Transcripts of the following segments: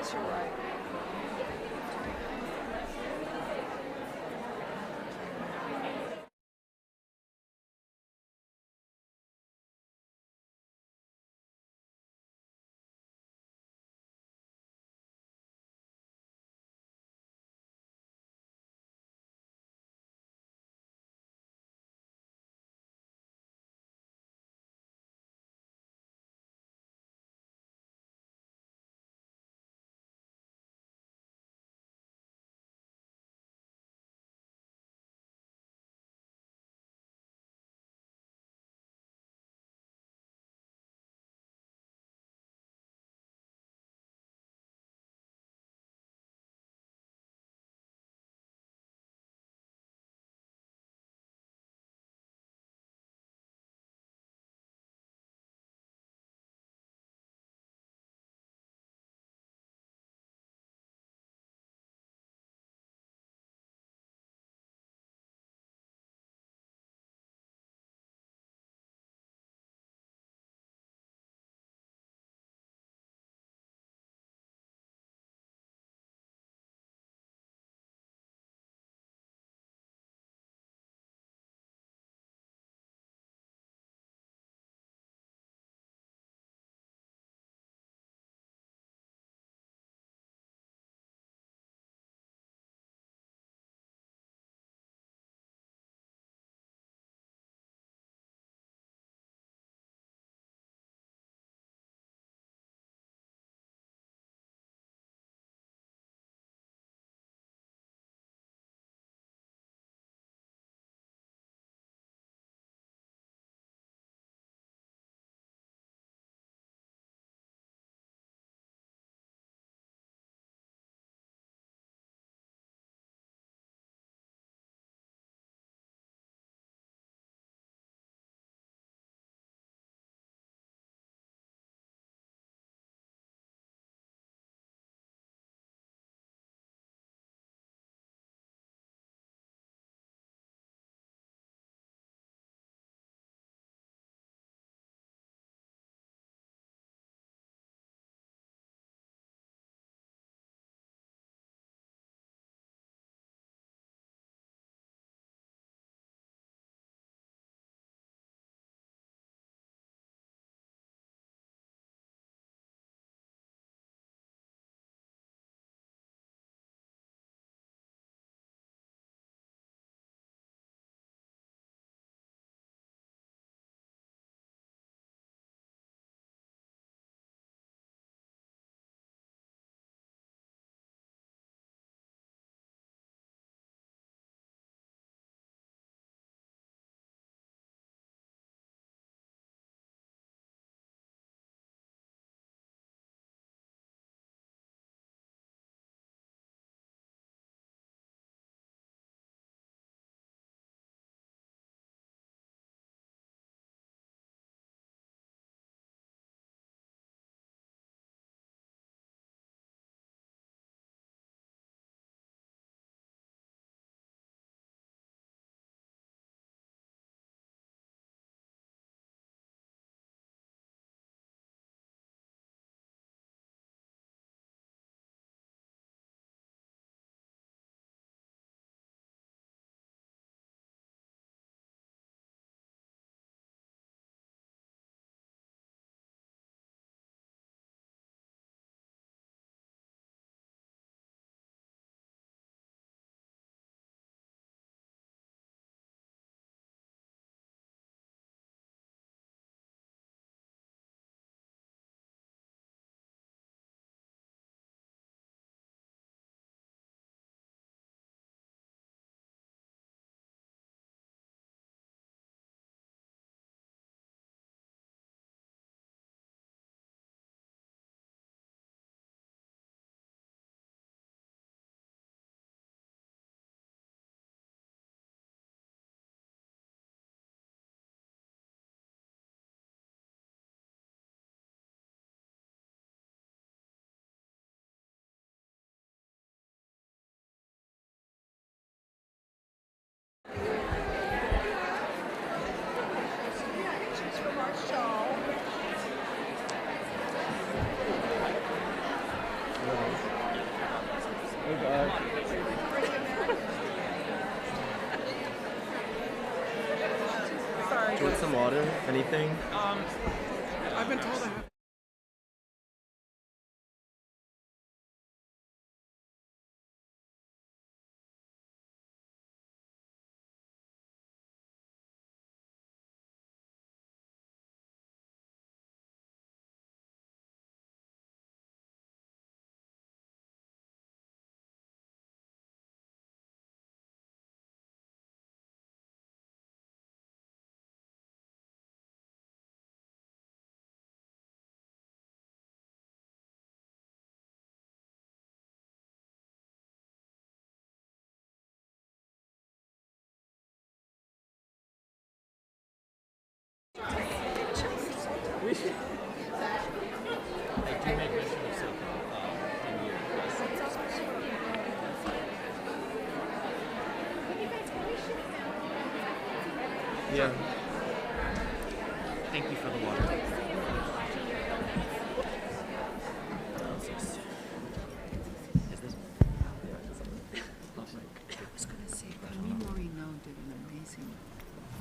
Yes, you're right. Do you want some water? Anything? I've been told I have. Yeah. Thank you for the water. Is this? I was going to say, Tony Moreno did an amazing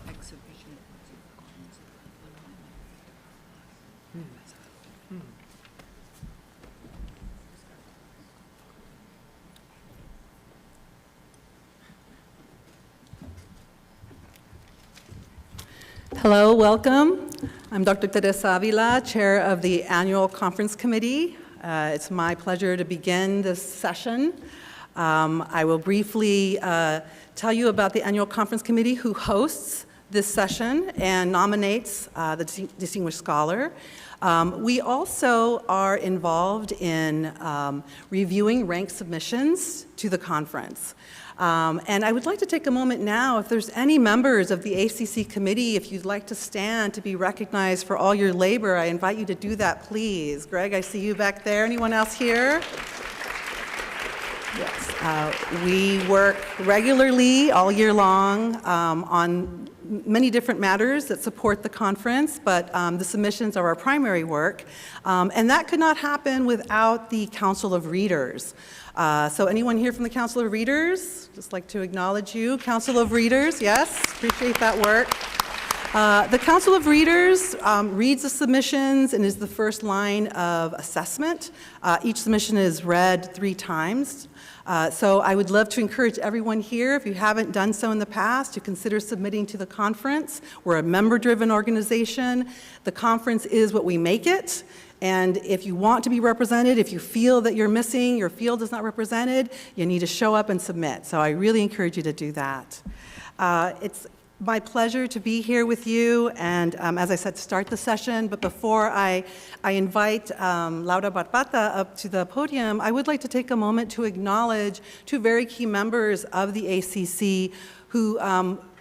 exhibition at the Gardens of IIona. Hello, welcome. I'm Dr. Teresa Avila, Chair of the Annual Conference Committee. It's my pleasure to begin this session. I will briefly tell you about the Annual Conference Committee who hosts this session and nominates the Distinguished Scholar. We also are involved in reviewing ranked submissions to the conference. And I would like to take a moment now, if there's any members of the ACC committee, if you'd like to stand to be recognized for all your labor, I invite you to do that, please. Greg, I see you back there. Anyone else here? Yes. We work regularly all year long on many different matters that support the conference, but the submissions are our primary work. And that could not happen without the Council of Readers. So anyone here from the Council of Readers? Just like to acknowledge you. Council of Readers, yes, appreciate that work. The Council of Readers reads the submissions and is the first line of assessment. Each submission is read 3 times. So I would love to encourage everyone here, if you haven't done so in the past, to consider submitting to the conference. We're a member-driven organization. The conference is what we make it. And if you want to be represented, if you feel that you're missing, your field is not represented, you need to show up and submit. So I really encourage you to do that. It's my pleasure to be here with you and, as I said, start the session. But before I invite Laura Barbata up to the podium, I would like to take a moment to acknowledge 2 very key members of the ACC who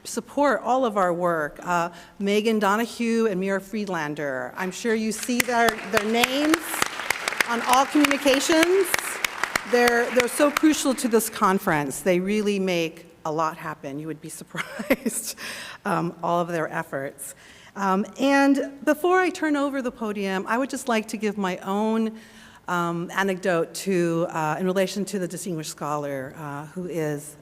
support all of our work, Megan Donahue and Mira Friedlander. I'm sure you see their names on all communications. They're so crucial to this conference. They really make a lot happen. You would be surprised, all of their efforts. And before I turn over the podium, I would just like to give my own anecdote in relation to the Distinguished Scholar, who is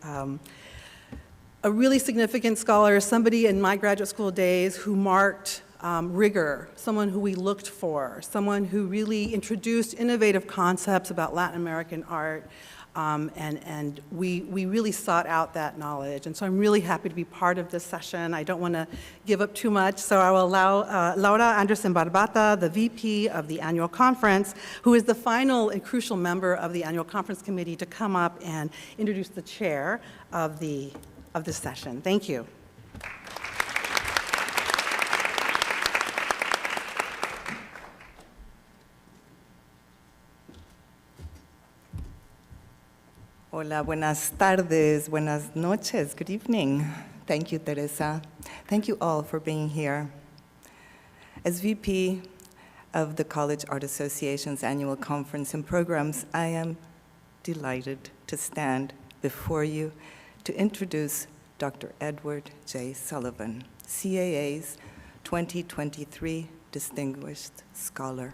a really significant scholar, somebody in my graduate school days who marked rigor, someone who we looked for, someone who really introduced innovative concepts about Latin American art, and we really sought out that knowledge. And so I'm really happy to be part of this session. I don't want to give up too much, so I will allow Laura Anderson Barbata, the VP of the annual conference, who is the final and crucial member of the annual conference committee, to come up and introduce the chair of this session. Thank you. Hola, buenas tardes, buenas noches, good evening. Thank you, Teresa. Thank you all for being here. As VP of the College Art Association's annual conference and programs, I am delighted to stand before you to introduce Dr. Edward J. Sullivan, CAA's 2023 Distinguished Scholar.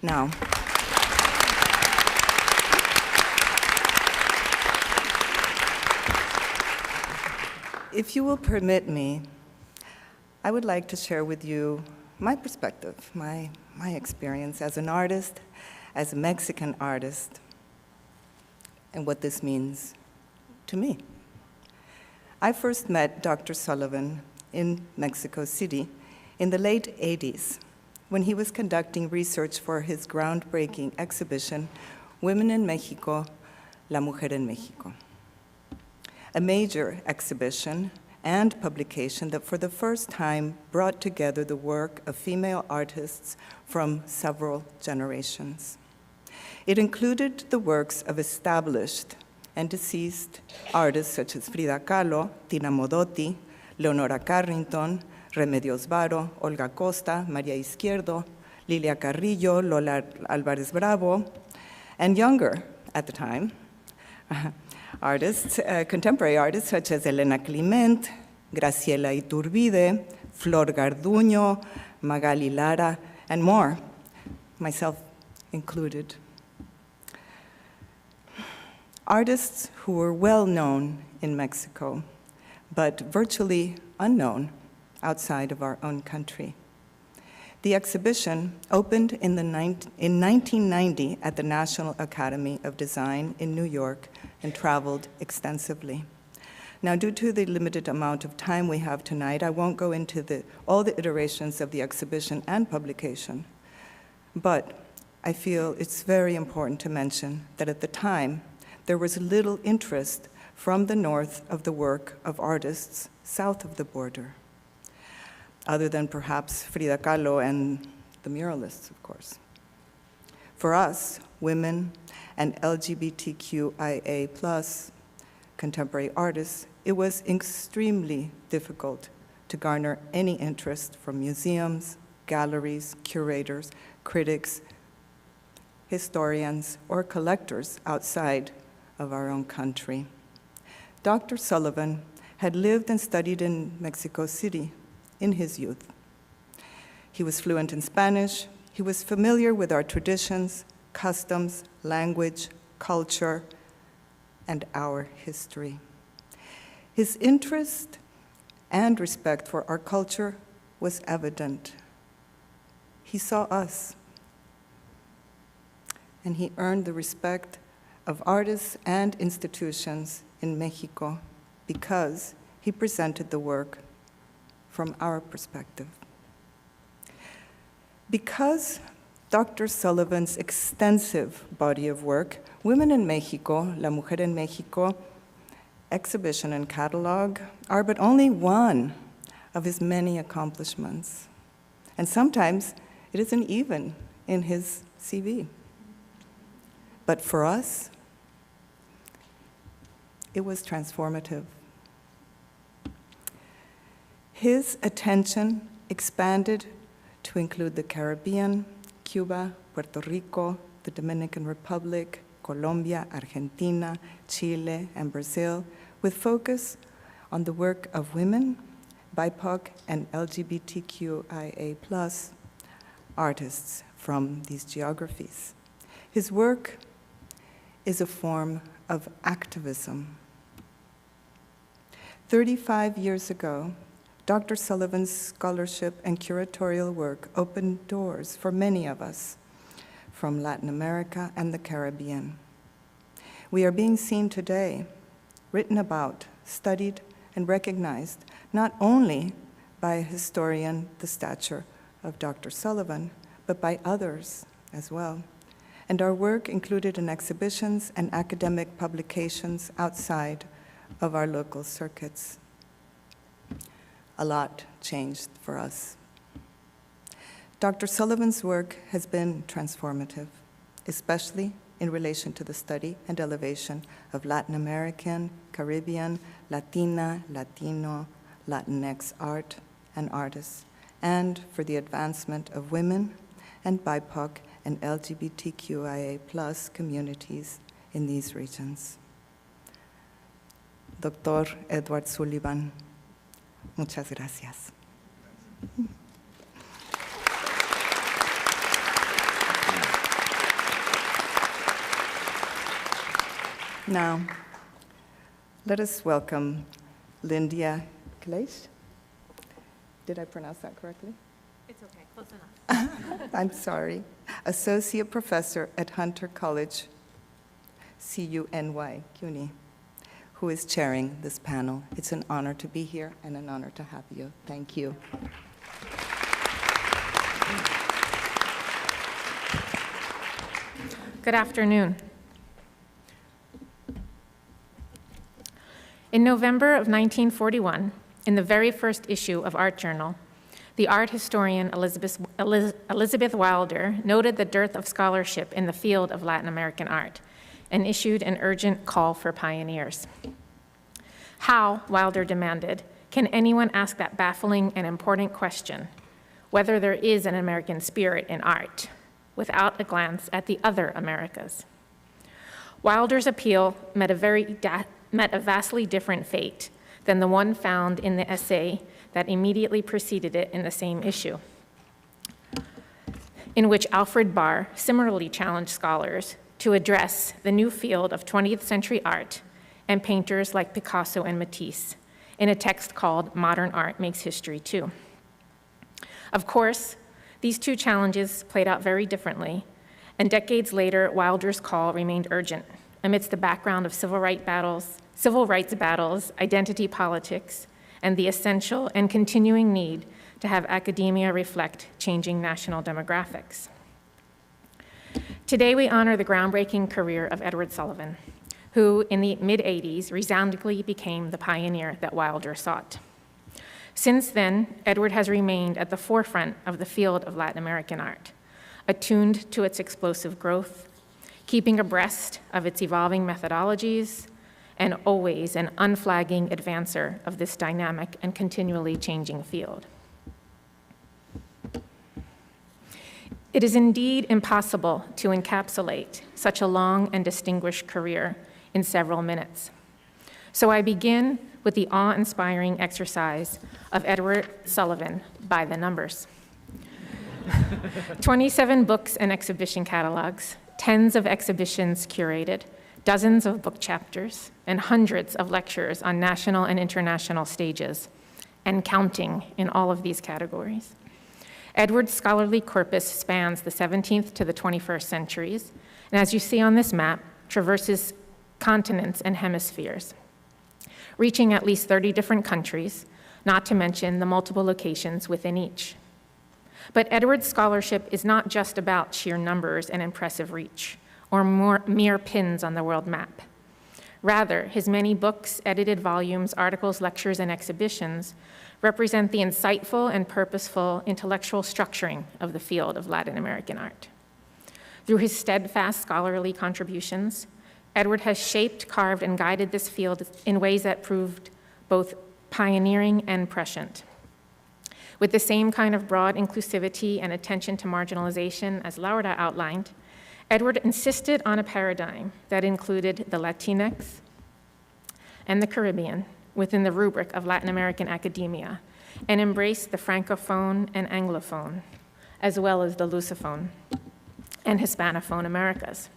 Now, if you will permit me, I would like to share with you my perspective, my experience as an artist, as a Mexican artist, and what this means to me. I first met Dr. Sullivan in Mexico City in the late 80s when he was conducting research for his groundbreaking exhibition, Women in Mexico, La Mujer en Mexico, a major exhibition and publication that for the first time brought together the work of female artists from several generations. It included the works of established and deceased artists such as Frida Kahlo, Tina Modotti, Leonora Carrington, Remedios Varo, Olga Costa, María Izquierdo, Lilia Carrillo, Lola Álvarez Bravo, and younger at the time, artists, contemporary artists such as Elena Clement, Graciela Iturbide, Flor Garduño, Magali Lara, and more, myself included. Artists who were well known in Mexico, but virtually unknown outside of our own country. The exhibition opened in 1990 at the National Academy of Design in New York and traveled extensively. Now, due to the limited amount of time we have tonight, I won't go into all the iterations of the exhibition and publication, but I feel it's very important to mention that at the time, there was little interest from the north of the work of artists south of the border, other than perhaps Frida Kahlo and the muralists, of course. For us, women and LGBTQIA+ contemporary artists, it was extremely difficult to garner any interest from museums, galleries, curators, critics, historians, or collectors outside of our own country. Dr. Sullivan had lived and studied in Mexico City in his youth. He was fluent in Spanish. He was familiar with our traditions, customs, language, culture, and our history. His interest and respect for our culture was evident. He saw us, and he earned the respect of artists and institutions in Mexico because he presented the work from our perspective. Because Dr. Sullivan's extensive body of work, Women in Mexico, La Mujer en Mexico, exhibition and catalog are but only one of his many accomplishments. And sometimes it isn't even in his CV. But for us, it was transformative. His attention expanded to include the Caribbean, Cuba, Puerto Rico, the Dominican Republic, Colombia, Argentina, Chile, and Brazil, with focus on the work of women, BIPOC, and LGBTQIA+ artists from these geographies. His work is a form of activism. 35 years ago, Dr. Sullivan's scholarship and curatorial work opened doors for many of us from Latin America and the Caribbean. We are being seen today, written about, studied, and recognized not only by a historian the stature of Dr. Sullivan, but by others as well. And our work included in exhibitions and academic publications outside of our local circuits. A lot changed for us. Dr. Sullivan's work has been transformative, especially in relation to the study and elevation of Latin American, Caribbean, Latina, Latino, Latinx art and artists, and for the advancement of women and BIPOC and LGBTQIA+ communities in these regions. Dr. Edward Sullivan, muchas gracias. Now, let us welcome Lynda Klich Did I pronounce that correctly? It's okay, close enough. I'm sorry. Associate Professor at Hunter College, CUNY, who is chairing this panel. It's an honor to be here and an honor to have you. Thank you. Good afternoon. In November of 1941, in the very first issue of Art Journal, the art historian Elizabeth Wilder noted the dearth of scholarship in the field of Latin American art and issued an urgent call for pioneers. How, Wilder demanded, can anyone ask that baffling and important question, whether there is an American spirit in art, without a glance at the other Americas? Wilder's appeal met a vastly different fate than the one found in the essay that immediately preceded it in the same issue, in which Alfred Barr similarly challenged scholars to address the new field of 20th century art and painters like Picasso and Matisse in a text called Modern Art Makes History Too. Of course, these two challenges played out very differently, and decades later, Wilder's call remained urgent amidst the background of civil rights battles, identity politics, and the essential and continuing need to have academia reflect changing national demographics. Today, we honor the groundbreaking career of Edward Sullivan, who in the mid-'80s resoundingly became the pioneer that Wilder sought. Since then, Edward has remained at the forefront of the field of Latin American art, attuned to its explosive growth, keeping abreast of its evolving methodologies, and always an unflagging advancer of this dynamic and continually changing field. It is indeed impossible to encapsulate such a long and distinguished career in several minutes. So I begin with the awe-inspiring exercise of Edward Sullivan by the numbers. 27 books and exhibition catalogs, tens of exhibitions curated, dozens of book chapters, and hundreds of lectures on national and international stages, and counting in all of these categories. Edward's scholarly corpus spans the 17th to the 21st centuries, and as you see on this map, traverses continents and hemispheres, reaching at least 30 different countries, not to mention the multiple locations within each. But Edward's scholarship is not just about sheer numbers and impressive reach, or mere pins on the world map. Rather, his many books, edited volumes, articles, lectures, and exhibitions represent the insightful and purposeful intellectual structuring of the field of Latin American art. Through his steadfast scholarly contributions, Edward has shaped, carved, and guided this field in ways that proved both pioneering and prescient. With the same kind of broad inclusivity and attention to marginalization as Laura outlined, Edward insisted on a paradigm that included the Latinx and the Caribbean within the rubric of Latin American academia, and embraced the Francophone and Anglophone, as well as the Lusophone and Hispanophone Americas.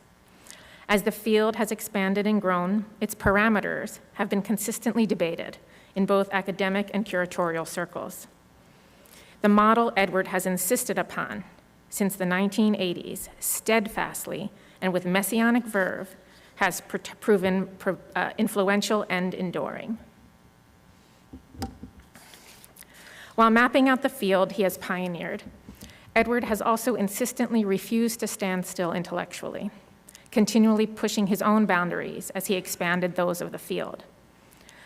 As the field has expanded and grown, its parameters have been consistently debated in both academic and curatorial circles. The model Edward has insisted upon since the 1980s, steadfastly and with messianic verve, has proven influential and enduring. While mapping out the field he has pioneered, Edward has also insistently refused to stand still intellectually, continually pushing his own boundaries as he expanded those of the field.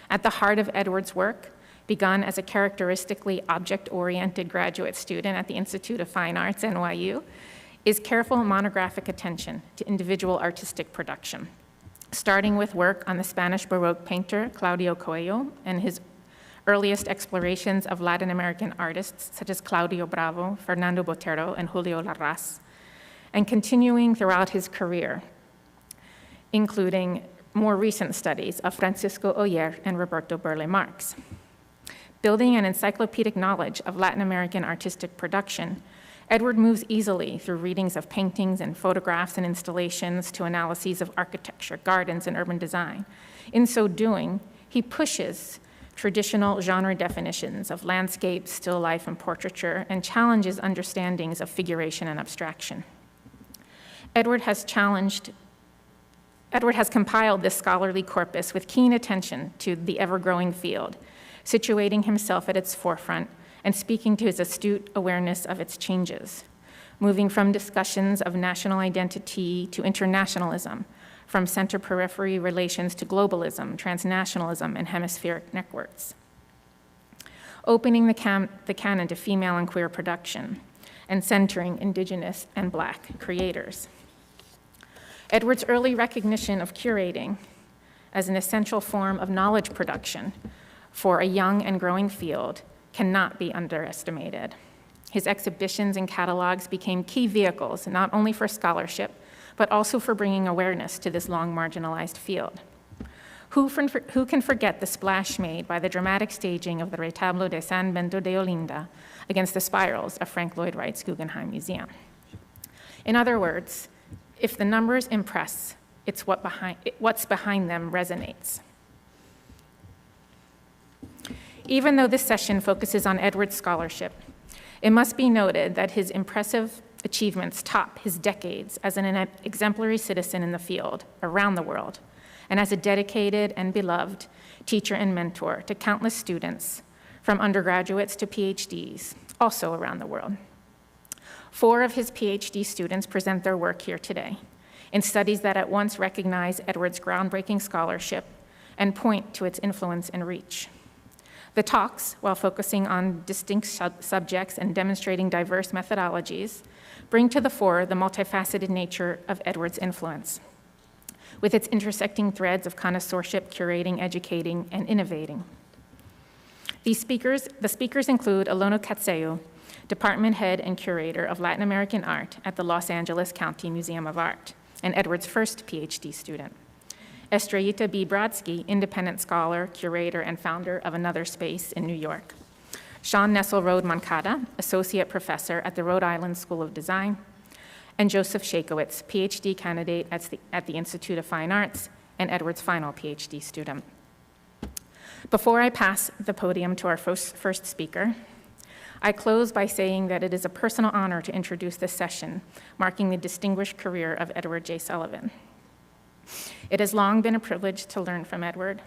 At the heart of Edward's work, begun as a characteristically object-oriented graduate student at the Institute of Fine Arts, NYU, is careful monographic attention to individual artistic production, starting with work on the Spanish Baroque painter Claudio Coello and his earliest explorations of Latin American artists such as Claudio Bravo, Fernando Botero, and Julio Larraz, and continuing throughout his career, including more recent studies of Francisco Oller and Roberto Burle Marx. Building an encyclopedic knowledge of Latin American artistic production, Edward moves easily through readings of paintings and photographs and installations to analyses of architecture, gardens, and urban design. In so doing, he pushes traditional genre definitions of landscape, still life, and portraiture, and challenges understandings of figuration and abstraction. Edward has compiled this scholarly corpus with keen attention to the ever-growing field, situating himself at its forefront and speaking to his astute awareness of its changes, moving from discussions of national identity to internationalism, from center-periphery relations to globalism, transnationalism, and hemispheric networks, opening the canon to female and queer production, and centering Indigenous and Black creators. Edward's early recognition of curating as an essential form of knowledge production for a young and growing field cannot be underestimated. His exhibitions and catalogs became key vehicles, not only for scholarship, but also for bringing awareness to this long marginalized field. Who can forget the splash made by the dramatic staging of the Retablo de San Bento de Olinda against the spirals of Frank Lloyd Wright's Guggenheim Museum? In other words, if the numbers impress, it's what's behind them resonates. Even though this session focuses on Edward's scholarship, it must be noted that his impressive achievements top his decades as an exemplary citizen in the field around the world, and as a dedicated and beloved teacher and mentor to countless students, from undergraduates to PhDs, also around the world. 4 of his PhD students present their work here today in studies that at once recognize Edward's groundbreaking scholarship and point to its influence and reach. The talks, while focusing on distinct subjects and demonstrating diverse methodologies, bring to the fore the multifaceted nature of Edward's influence, with its intersecting threads of connoisseurship, curating, educating, and innovating. The speakers include IIona Katzew, Department Head and Curator of Latin American Art at the Los Angeles County Museum of Art, and Edward's first PhD student. Estrellita B. Brodsky, Independent Scholar, Curator, and founder of Another Space in New York. Sean Nesselrode Moncada, Associate Professor at the Rhode Island School of Design, and Joseph Shaikewitz, PhD candidate at the Institute of Fine Arts, and Edward's final PhD student. Before I pass the podium to our first speaker, I close by saying that it is a personal honor to introduce this session, marking the distinguished career of Edward J. Sullivan. It has long been a privilege to learn from Edward,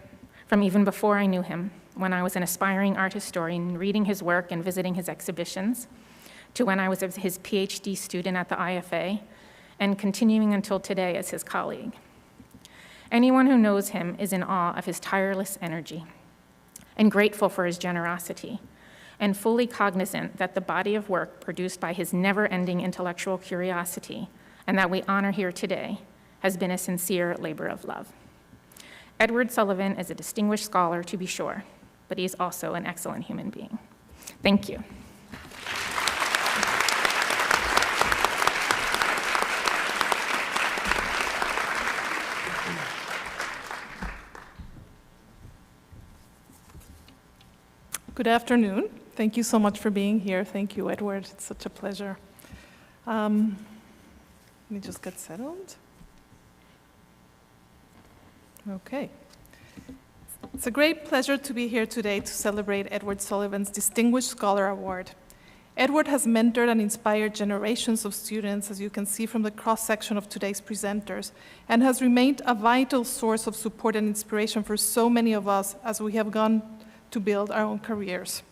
from even before I knew him, when I was an aspiring art historian reading his work and visiting his exhibitions, to when I was his PhD student at the IFA, and continuing until today as his colleague. Anyone who knows him is in awe of his tireless energy and grateful for his generosity, and fully cognizant that the body of work produced by his never-ending intellectual curiosity, and that we honor here today, has been a sincere labor of love. Edward Sullivan is a distinguished scholar, to be sure, but he is also an excellent human being. Thank you. Good afternoon. Thank you so much for being here. Thank you, Edward. It's such a pleasure. Let me just get settled. Okay. It's a great pleasure to be here today to celebrate Edward Sullivan's Distinguished Scholar Award. Edward has mentored and inspired generations of students, as you can see from the cross-section of today's presenters, and has remained a vital source of support and inspiration for so many of us as we have gone to build our own careers.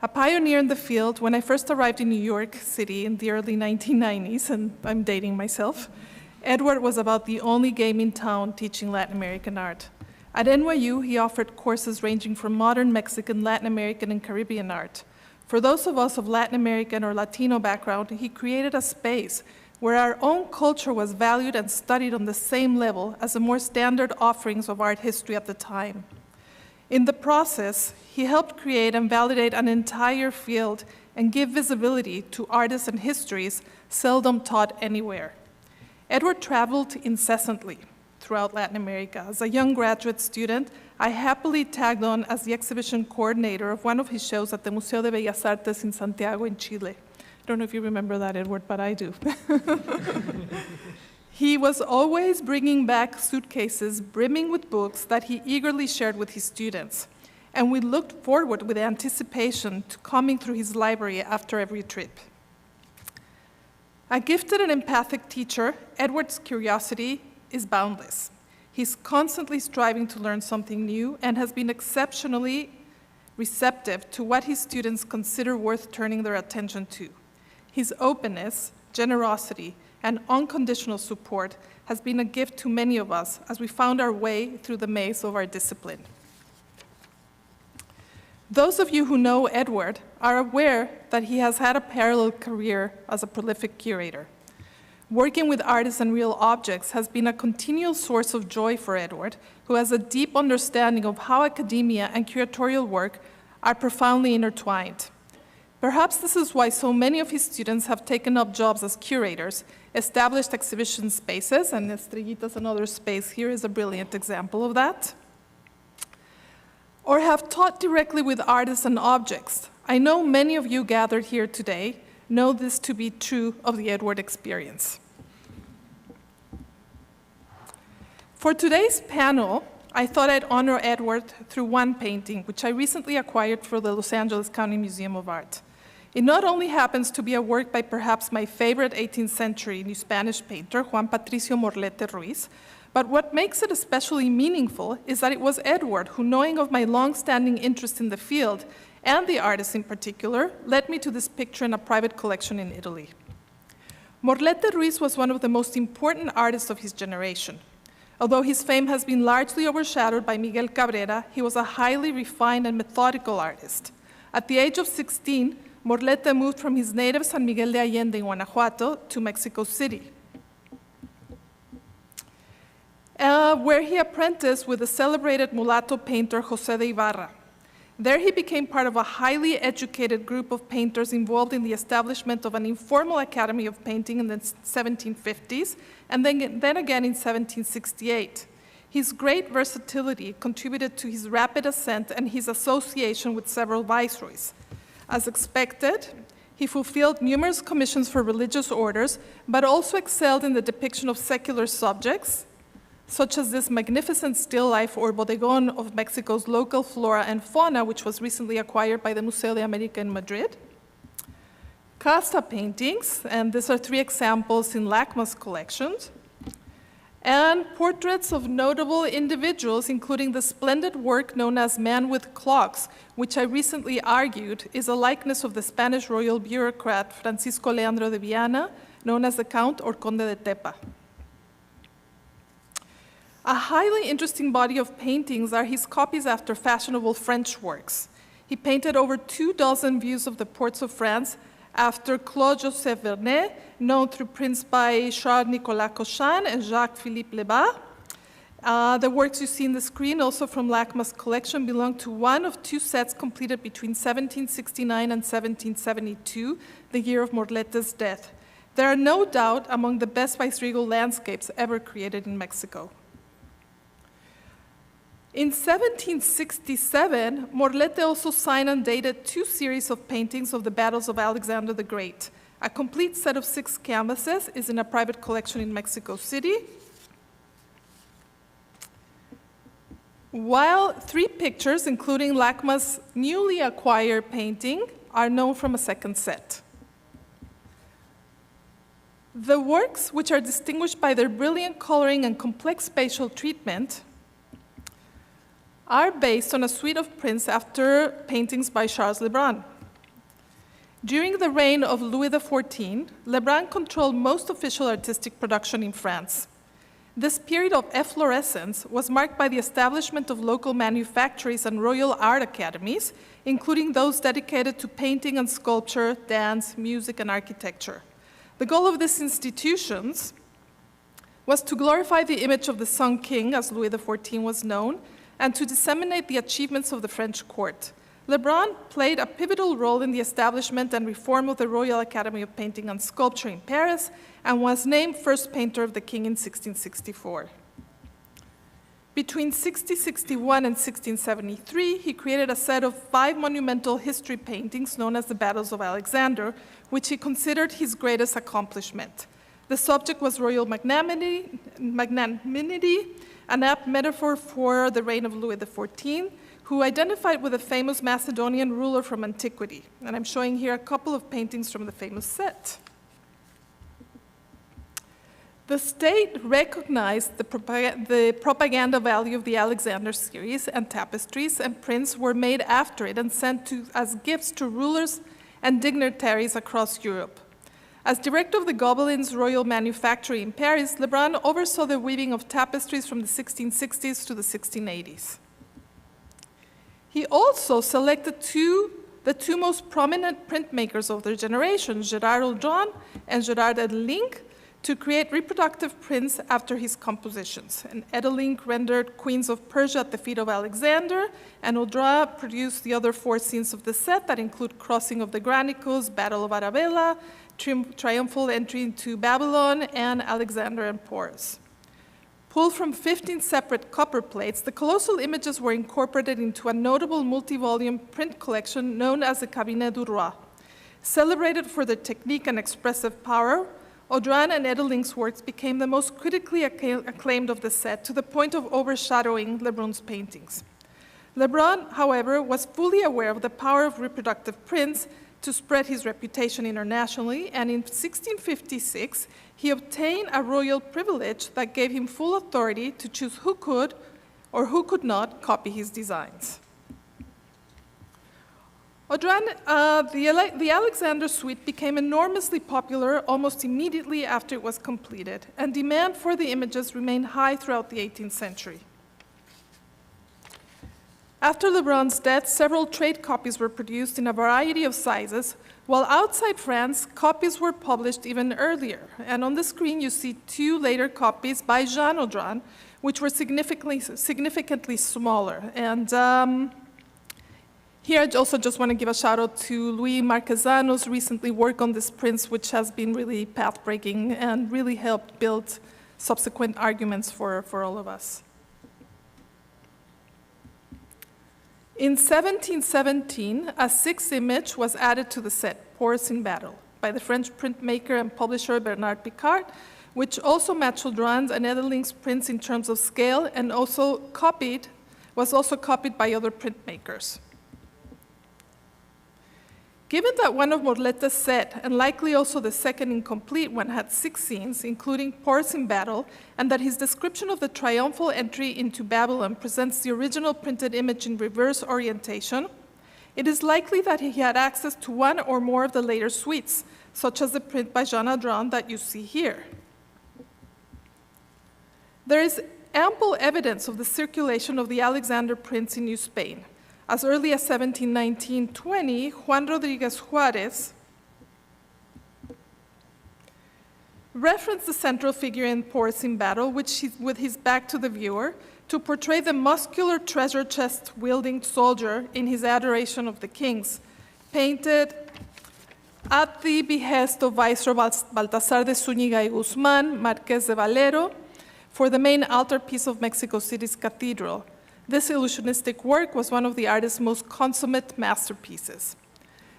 A pioneer in the field, when I first arrived in New York City in the early 1990s, and I'm dating myself, Edward was about the only game in town teaching Latin American art. At NYU, he offered courses ranging from modern Mexican, Latin American, and Caribbean art. For those of us of Latin American or Latino background, he created a space where our own culture was valued and studied on the same level as the more standard offerings of art history at the time. In the process, he helped create and validate an entire field and give visibility to artists and histories seldom taught anywhere. Edward traveled incessantly throughout Latin America. As a young graduate student, I happily tagged on as the exhibition coordinator of one of his shows at the Museo de Bellas Artes in Santiago in Chile. I don't know if you remember that, Edward, but I do. He was always bringing back suitcases brimming with books that he eagerly shared with his students, and we looked forward with anticipation to combing through his library after every trip. A gifted and empathic teacher, Edward's curiosity is boundless. He's constantly striving to learn something new and has been exceptionally receptive to what his students consider worth turning their attention to. His openness, generosity, and unconditional support has been a gift to many of us as we found our way through the maze of our discipline. Those of you who know Edward are aware that he has had a parallel career as a prolific curator. Working with artists and real objects has been a continual source of joy for Edward, who has a deep understanding of how academia and curatorial work are profoundly intertwined. Perhaps this is why so many of his students have taken up jobs as curators, established exhibition spaces, and Estrellita's another space here is a brilliant example of that, or have taught directly with artists and objects. I know many of you gathered here today know this to be true of the Edward experience. For today's panel, I thought I'd honor Edward through one painting, which I recently acquired for the Los Angeles County Museum of Art. It not only happens to be a work by perhaps my favorite 18th century New Spanish painter, Juan Patricio Morlete Ruiz, but what makes it especially meaningful is that it was Edward who, knowing of my long-standing interest in the field, and the artist in particular, led me to this picture in a private collection in Italy. Morlete Ruiz was one of the most important artists of his generation. Although his fame has been largely overshadowed by Miguel Cabrera, he was a highly refined and methodical artist. At the age of 16, Morlete moved from his native San Miguel de Allende in Guanajuato to Mexico City, where he apprenticed with the celebrated mulatto painter José de Ibarra. There he became part of a highly educated group of painters involved in the establishment of an informal academy of painting in the 1750s, and then again in 1768. His great versatility contributed to his rapid ascent and his association with several viceroys. As expected, he fulfilled numerous commissions for religious orders, but also excelled in the depiction of secular subjects, such as this magnificent still life or bodegón of Mexico's local flora and fauna, which was recently acquired by the Museo de América in Madrid. Casta paintings, and these are 3 examples in LACMA's collections, and portraits of notable individuals, including the splendid work known as Man with Clocks, which I recently argued is a likeness of the Spanish royal bureaucrat Francisco Leandro de Viana, known as the Count or Conde de Tepa. A highly interesting body of paintings are his copies after fashionable French works. He painted over 24 views of the ports of France after Claude-Joseph Vernet, known through prints by Charles-Nicolas Cochin and Jacques-Philippe Lebas. The works you see on the screen, also from LACMA's collection, belong to one of 2 sets completed between 1769 and 1772, the year of Morlete's death. They are no doubt among the best viceregal landscapes ever created in Mexico. In 1767, Morlete also signed and dated 2 series of paintings of the battles of Alexander the Great. A complete set of 6 canvases is in a private collection in Mexico City, while 3 pictures, including LACMA's newly acquired painting, are known from a second set. The works, which are distinguished by their brilliant coloring and complex spatial treatment, are based on a suite of prints after paintings by Charles Lebrun. During the reign of Louis XIV, Lebrun controlled most official artistic production in France. This period of efflorescence was marked by the establishment of local manufactories and royal art academies, including those dedicated to painting and sculpture, dance, music, and architecture. The goal of these institutions was to glorify the image of the Sun King, as Louis XIV was known, and to disseminate the achievements of the French court. Lebrun played a pivotal role in the establishment and reform of the Royal Academy of Painting and Sculpture in Paris and was named first painter of the king in 1664. Between 1661 and 1673, he created a set of 5 monumental history paintings known as the Battles of Alexander, which he considered his greatest accomplishment. The subject was royal magnanimity, an apt metaphor for the reign of Louis XIV, who identified with a famous Macedonian ruler from antiquity. And I'm showing here a couple of paintings from the famous set. The state recognized the propaganda value of the Alexander series, and tapestries and prints were made after it and sent as gifts to rulers and dignitaries across Europe. As director of the Gobelins Royal Manufactory in Paris, Lebrun oversaw the weaving of tapestries from the 1660s to the 1680s. He also selected the two most prominent printmakers of their generation, Gerard Audran and Gerard Edelink, to create reproductive prints after his compositions. And Edelink rendered Queens of Persia at the feet of Alexander, and Audran produced the other 4 scenes of the set that include Crossing of the Granicus, Battle of Arabella, Triumphal Entry into Babylon, and Alexander and Porus. Pulled from 15 separate copper plates, the colossal images were incorporated into a notable multi-volume print collection known as the Cabinet du Roi. Celebrated for their technique and expressive power, Audran and Edelink's works became the most critically acclaimed of the set, to the point of overshadowing Lebrun's paintings. Lebrun, however, was fully aware of the power of reproductive prints to spread his reputation internationally, and in 1656, he obtained a royal privilege that gave him full authority to choose who could or who could not copy his designs. Audran, the Alexander suite became enormously popular almost immediately after it was completed, and demand for the images remained high throughout the 18th century. After Lebrun's death, several trade copies were produced in a variety of sizes, while outside France, copies were published even earlier. And on the screen, you see 2 later copies by Jean Audran, which were significantly smaller. And here I also just want to give a shout out to Louis Marquesano's recently work on this prints, which has been really path-breaking and really helped build subsequent arguments for all of us. In 1717, a 6th image was added to the set, Porus in Battle, by the French printmaker and publisher Bernard Picard, which also matched Audran's and Edelink's prints in terms of scale, and was also copied by other printmakers. Given that one of Morlette's set, and likely also the second incomplete one, had 6 scenes, including Porus in Battle, and that his description of the triumphal entry into Babylon presents the original printed image in reverse orientation, it is likely that he had access to one or more of the later suites, such as the print by Jean Audran that you see here. There is ample evidence of the circulation of the Alexander prints in New Spain. As early as 1719-20, Juan Rodriguez Juarez referenced the central figure in Porus in Battle, with his back to the viewer, to portray the muscular treasure chest-wielding soldier in his adoration of the kings, painted at the behest of Viceroy Baltasar de Zúñiga y Guzmán, Marqués de Valero, for the main altarpiece of Mexico City's cathedral. This illusionistic work was one of the artist's most consummate masterpieces.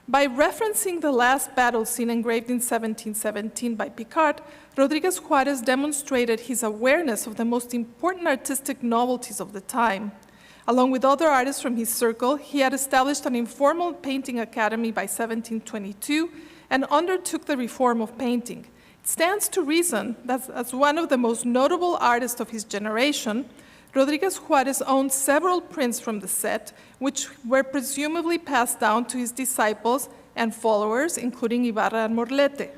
By referencing the last battle scene engraved in 1717 by Picard, Rodriguez Juarez demonstrated his awareness of the most important artistic novelties of the time. Along with other artists from his circle, he had established an informal painting academy by 1722 and undertook the reform of painting. It stands to reason that as one of the most notable artists of his generation, Rodriguez Juarez owned several prints from the set, which were presumably passed down to his disciples and followers, including Ibarra and Morlete.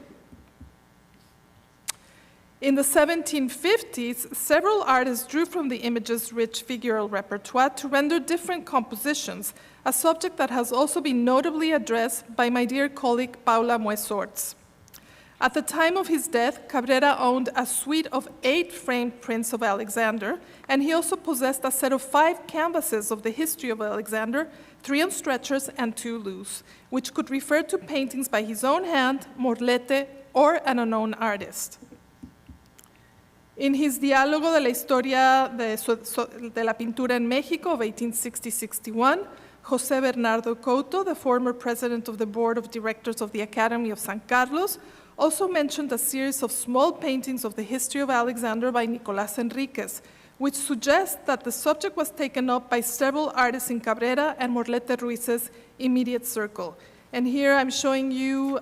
In the 1750s, several artists drew from the image's rich figural repertoire to render different compositions, a subject that has also been notably addressed by my dear colleague Paula Muesorts. At the time of his death, Cabrera owned a suite of 8 framed prints of Alexander, and he also possessed a set of 5 canvases of the history of Alexander, 3 on stretchers and 2 loose, which could refer to paintings by his own hand, Morlete, or an unknown artist. In his Diálogo de la Historia de la Pintura en México of 1860-61, José Bernardo Couto, the former president of the board of directors of the Academy of San Carlos, also mentioned a series of small paintings of the history of Alexander by Nicolás Enríquez, which suggests that the subject was taken up by several artists in Cabrera and Morlete Ruiz's immediate circle. And here I'm showing you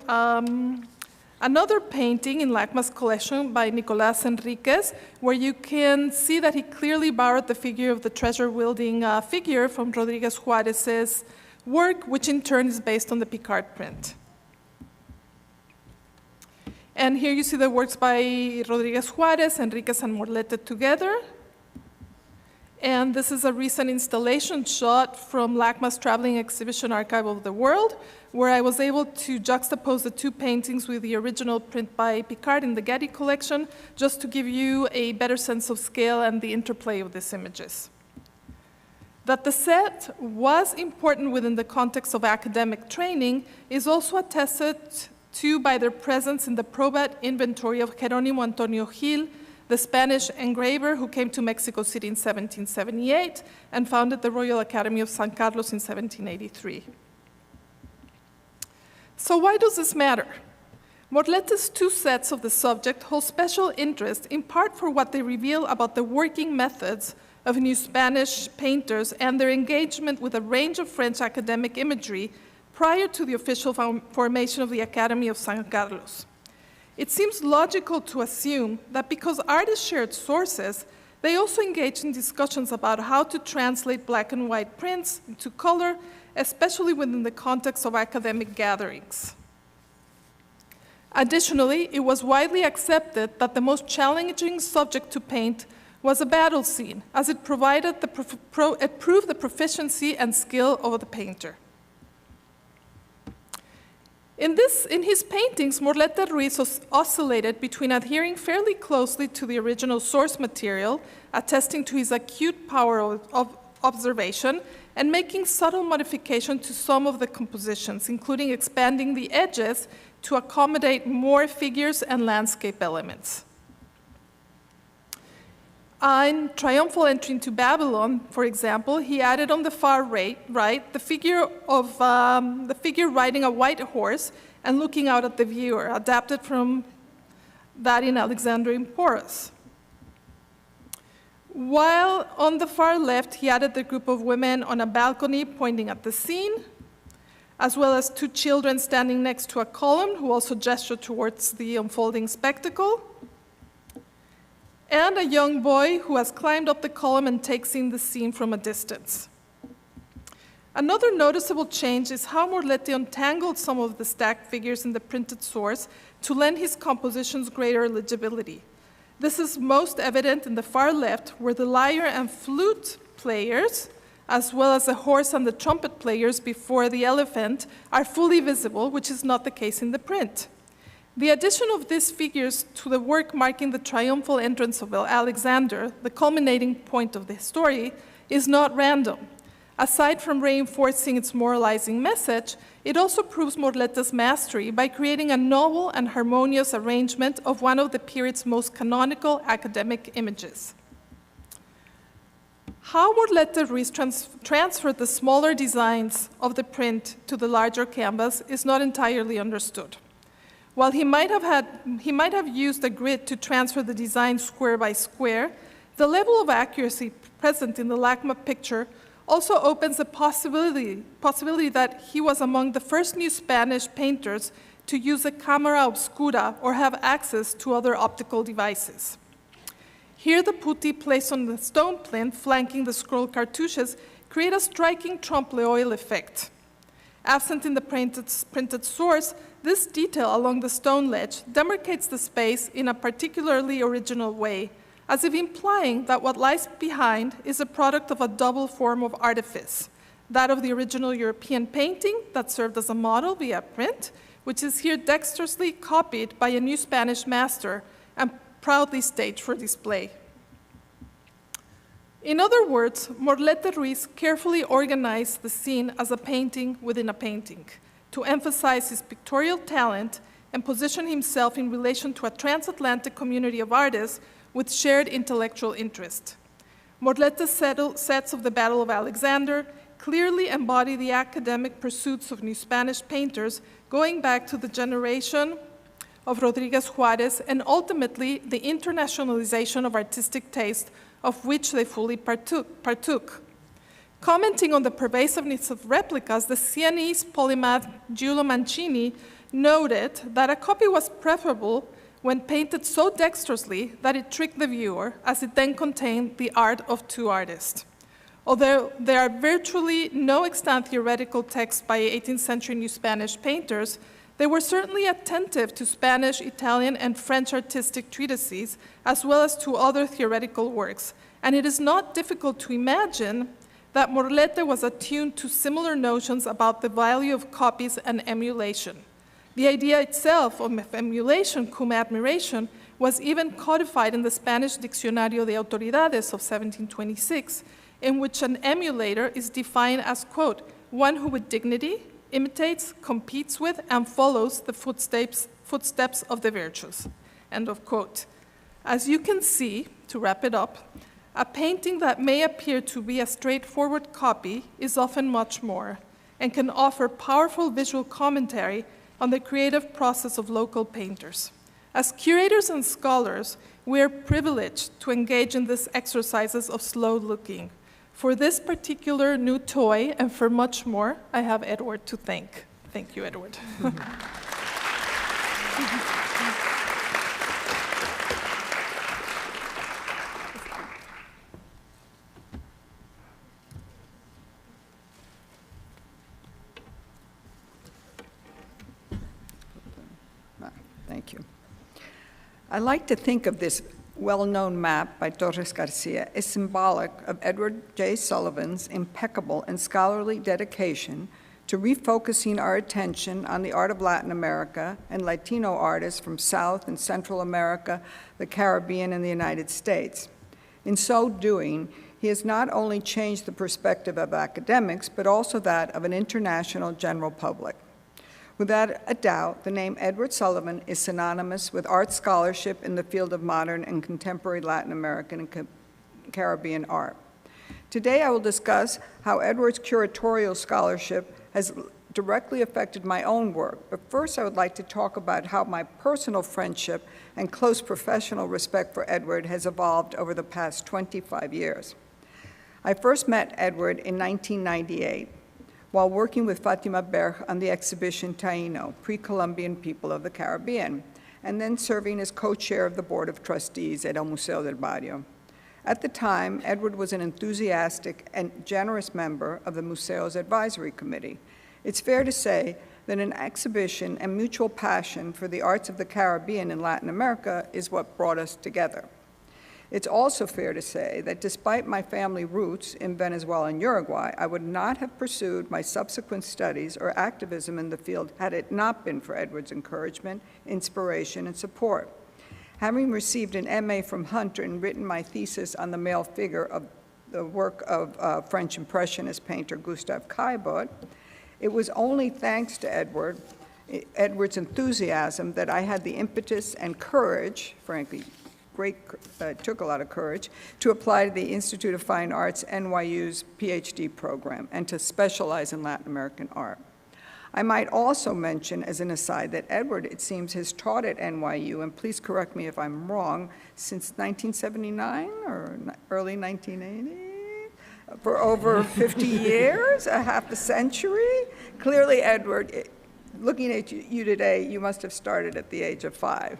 another painting in LACMA's collection by Nicolás Enríquez, where you can see that he clearly borrowed the figure of the treasure-wielding figure from Rodríguez Juárez's work, which in turn is based on the Picard print. And here you see the works by Rodríguez Juárez, Enríquez, and Morlete together. And this is a recent installation shot from LACMA's Traveling Exhibition Archive of the World, where I was able to juxtapose the two paintings with the original print by Picard in the Getty collection, just to give you a better sense of scale and the interplay of these images. That the set was important within the context of academic training is also attested to by their presence in the probat inventory of Jerónimo Antonio Gil, the Spanish engraver who came to Mexico City in 1778 and founded the Royal Academy of San Carlos in 1783. So why does this matter? Morlete's two sets of the subject hold special interest in part for what they reveal about the working methods of New Spanish painters and their engagement with a range of French academic imagery prior to the official formation of the Academy of San Carlos. It seems logical to assume that because artists shared sources, they also engaged in discussions about how to translate black and white prints into color, especially within the context of academic gatherings. Additionally, it was widely accepted that the most challenging subject to paint was a battle scene, as it proved the proficiency and skill of the painter. In his paintings, Morlete Ruiz oscillated between adhering fairly closely to the original source material, attesting to his acute power of observation, and making subtle modifications to some of the compositions, including expanding the edges to accommodate more figures and landscape elements. In Triumphal Entry into Babylon, for example, he added on the far right the figure riding a white horse and looking out at the viewer, adapted from that in Alexandrine Porous. While on the far left, he added the group of women on a balcony pointing at the scene, as well as two children standing next to a column who also gesture towards the unfolding spectacle, and a young boy who has climbed up the column and takes in the scene from a distance. Another noticeable change is how Morlete untangled some of the stacked figures in the printed source to lend his compositions greater legibility. This is most evident in the far left, where the lyre and flute players, as well as the horse and the trumpet players before the elephant, are fully visible, which is not the case in the print. The addition of these figures to the work marking the triumphal entrance of Alexander, the culminating point of the story, is not random. Aside from reinforcing its moralizing message, it also proves Morlete's mastery by creating a novel and harmonious arrangement of one of the period's most canonical academic images. How Morlete Ruiz transferred the smaller designs of the print to the larger canvas is not entirely understood. While he might have used a grid to transfer the design square by square, the level of accuracy present in the LACMA picture also opens the possibility that he was among the first New Spanish painters to use a camera obscura or have access to other optical devices. Here, the putti placed on the stone plinth flanking the scroll cartouches create a striking trompe-l'oeil effect. Absent in the printed source, this detail along the stone ledge demarcates the space in a particularly original way, as if implying that what lies behind is a product of a double form of artifice, that of the original European painting that served as a model via print, which is here dexterously copied by a New Spanish master and proudly staged for display. In other words, Morlete Ruiz carefully organized the scene as a painting within a painting to emphasize his pictorial talent and position himself in relation to a transatlantic community of artists with shared intellectual interest. Morlete's sets of the Battle of Alexander clearly embody the academic pursuits of New Spanish painters going back to the generation of Rodriguez Juarez, and ultimately the internationalization of artistic taste of which they fully partook. Commenting on the pervasiveness of replicas, the Sienese polymath Giulio Mancini noted that a copy was preferable when painted so dexterously that it tricked the viewer, as it then contained the art of two artists. Although there are virtually no extant theoretical texts by 18th century New Spanish painters, they were certainly attentive to Spanish, Italian, and French artistic treatises, as well as to other theoretical works. And it is not difficult to imagine that Morlete was attuned to similar notions about the value of copies and emulation. The idea itself of emulation cum admiration was even codified in the Spanish Diccionario de Autoridades of 1726, in which an emulator is defined as, quote, one who with dignity imitates, competes with, and follows the footsteps of the virtuous, end of quote. As you can see, to wrap it up, a painting that may appear to be a straightforward copy is often much more, and can offer powerful visual commentary on the creative process of local painters. As curators and scholars, we are privileged to engage in these exercises of slow looking. For this particular new toy, and for much more, I have Edward to thank. Thank you, Edward. Thank you. I like to think of this well-known map by Torres Garcia as symbolic of Edward J. Sullivan's impeccable and scholarly dedication to refocusing our attention on the art of Latin America and Latino artists from South and Central America, the Caribbean, and the United States. In so doing, he has not only changed the perspective of academics, but also that of an international general public. Without a doubt, the name Edward Sullivan is synonymous with art scholarship in the field of modern and contemporary Latin American and Caribbean art. Today, I will discuss how Edward's curatorial scholarship has directly affected my own work. But first, I would like to talk about how my personal friendship and close professional respect for Edward has evolved over the past 25 years. I first met Edward in 1998. While working with Fatima Berg on the exhibition Taino, Pre-Columbian People of the Caribbean, and then serving as co-chair of the Board of Trustees at El Museo del Barrio. At the time, Edward was an enthusiastic and generous member of the Museo's Advisory Committee. It's fair to say that an exhibition and mutual passion for the arts of the Caribbean and Latin America is what brought us together. It's also fair to say that despite my family roots in Venezuela and Uruguay, I would not have pursued my subsequent studies or activism in the field had it not been for Edward's encouragement, inspiration, and support. Having received an MA from Hunter and written my thesis on the male figure of the work of French Impressionist painter Gustave Caillebotte, it was only thanks to Edward's enthusiasm that I had the impetus and courage, frankly, took a lot of courage, to apply to the Institute of Fine Arts, NYU's PhD program, and to specialize in Latin American art. I might also mention, as an aside, that Edward, it seems, has taught at NYU, and please correct me if I'm wrong, since 1979 or early 1980? For over 50 years, a half a century? Clearly, Edward, looking at you today, you must have started at the age of 5.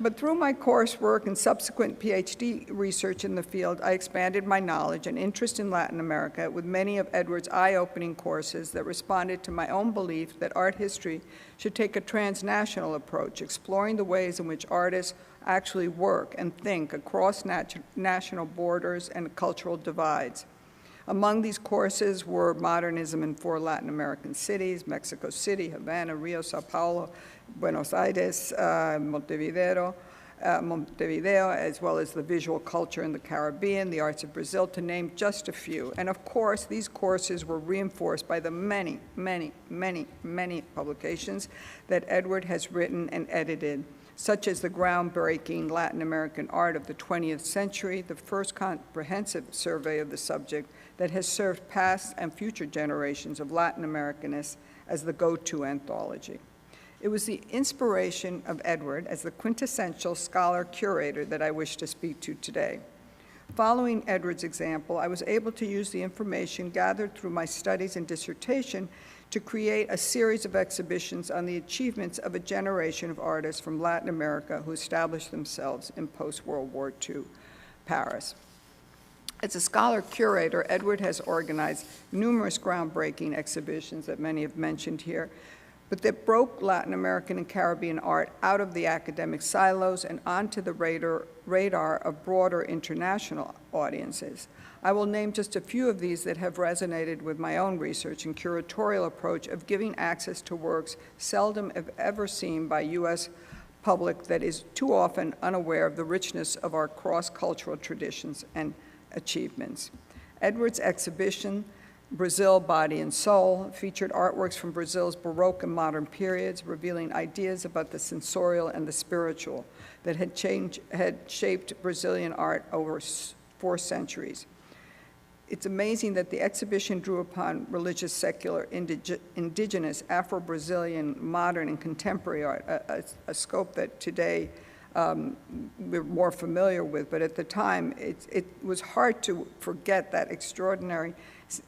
But through my coursework and subsequent PhD research in the field, I expanded my knowledge and interest in Latin America with many of Edward's eye-opening courses that responded to my own belief that art history should take a transnational approach, exploring the ways in which artists actually work and think across national borders and cultural divides. Among these courses were Modernism in 4 Latin American cities, Mexico City, Havana, Rio, Sao Paulo, Buenos Aires, Montevideo, as well as the visual culture in the Caribbean, the arts of Brazil, to name just a few. And of course, these courses were reinforced by the many, many, many, many publications that Edward has written and edited, such as the groundbreaking Latin American art of the 20th century, the first comprehensive survey of the subject that has served past and future generations of Latin Americanists as the go-to anthology. It was the inspiration of Edward as the quintessential scholar-curator that I wish to speak to today. Following Edward's example, I was able to use the information gathered through my studies and dissertation to create a series of exhibitions on the achievements of a generation of artists from Latin America who established themselves in post-World War II Paris. As a scholar-curator, Edward has organized numerous groundbreaking exhibitions that many have mentioned here, but that broke Latin American and Caribbean art out of the academic silos and onto the radar of broader international audiences. I will name just a few of these that have resonated with my own research and curatorial approach of giving access to works seldom if ever seen by U.S. public that is too often unaware of the richness of our cross-cultural traditions and achievements. Edward's exhibition, Brazil, Body and Soul, featured artworks from Brazil's Baroque and modern periods, revealing ideas about the sensorial and the spiritual that had shaped Brazilian art over 4 centuries. It's amazing that the exhibition drew upon religious, secular, indigenous, Afro-Brazilian, modern, and contemporary art, a scope that today we're more familiar with, but at the time it was hard to forget that extraordinary,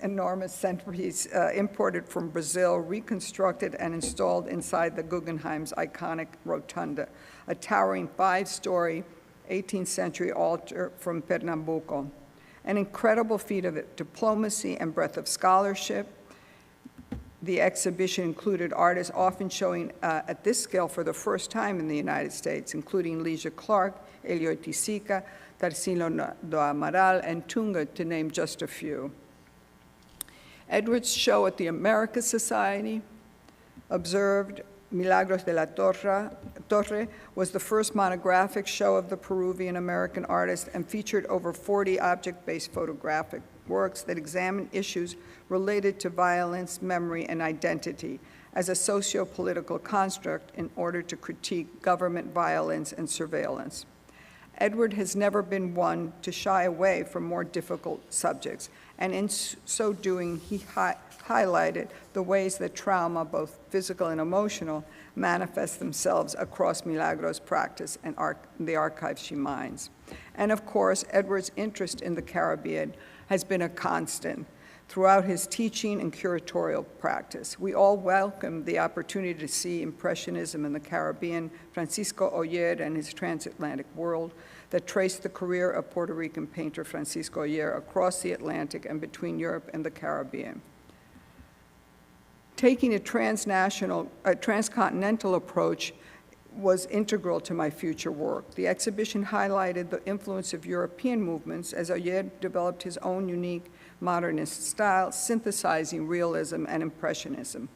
enormous centerpiece imported from Brazil, reconstructed and installed inside the Guggenheim's iconic rotunda, a towering 5-story 18th century altar from Pernambuco. An incredible feat of diplomacy and breadth of scholarship. The exhibition included artists often showing at this scale for the first time in the United States, including Ligia Clark, Elio Tisica, Tarsilo do Amaral, and Tunga, to name just a few. Edward's show at the America Society, observed Milagros de la Torre, was the first monographic show of the Peruvian American artist and featured over 40 object-based photographic works that examine issues related to violence, memory, and identity as a socio-political construct in order to critique government violence and surveillance. Edward has never been one to shy away from more difficult subjects, and in so doing, he highlighted the ways that trauma, both physical and emotional, manifest themselves across Milagros' practice and the archives she mines. And of course, Edward's interest in the Caribbean has been a constant throughout his teaching and curatorial practice. We all welcome the opportunity to see Impressionism in the Caribbean, Francisco Oller and his transatlantic world, that traced the career of Puerto Rican painter Francisco Oller across the Atlantic and between Europe and the Caribbean. Taking a transcontinental approach was integral to my future work. The exhibition highlighted the influence of European movements as Oller developed his own unique modernist style, synthesizing realism and impressionism,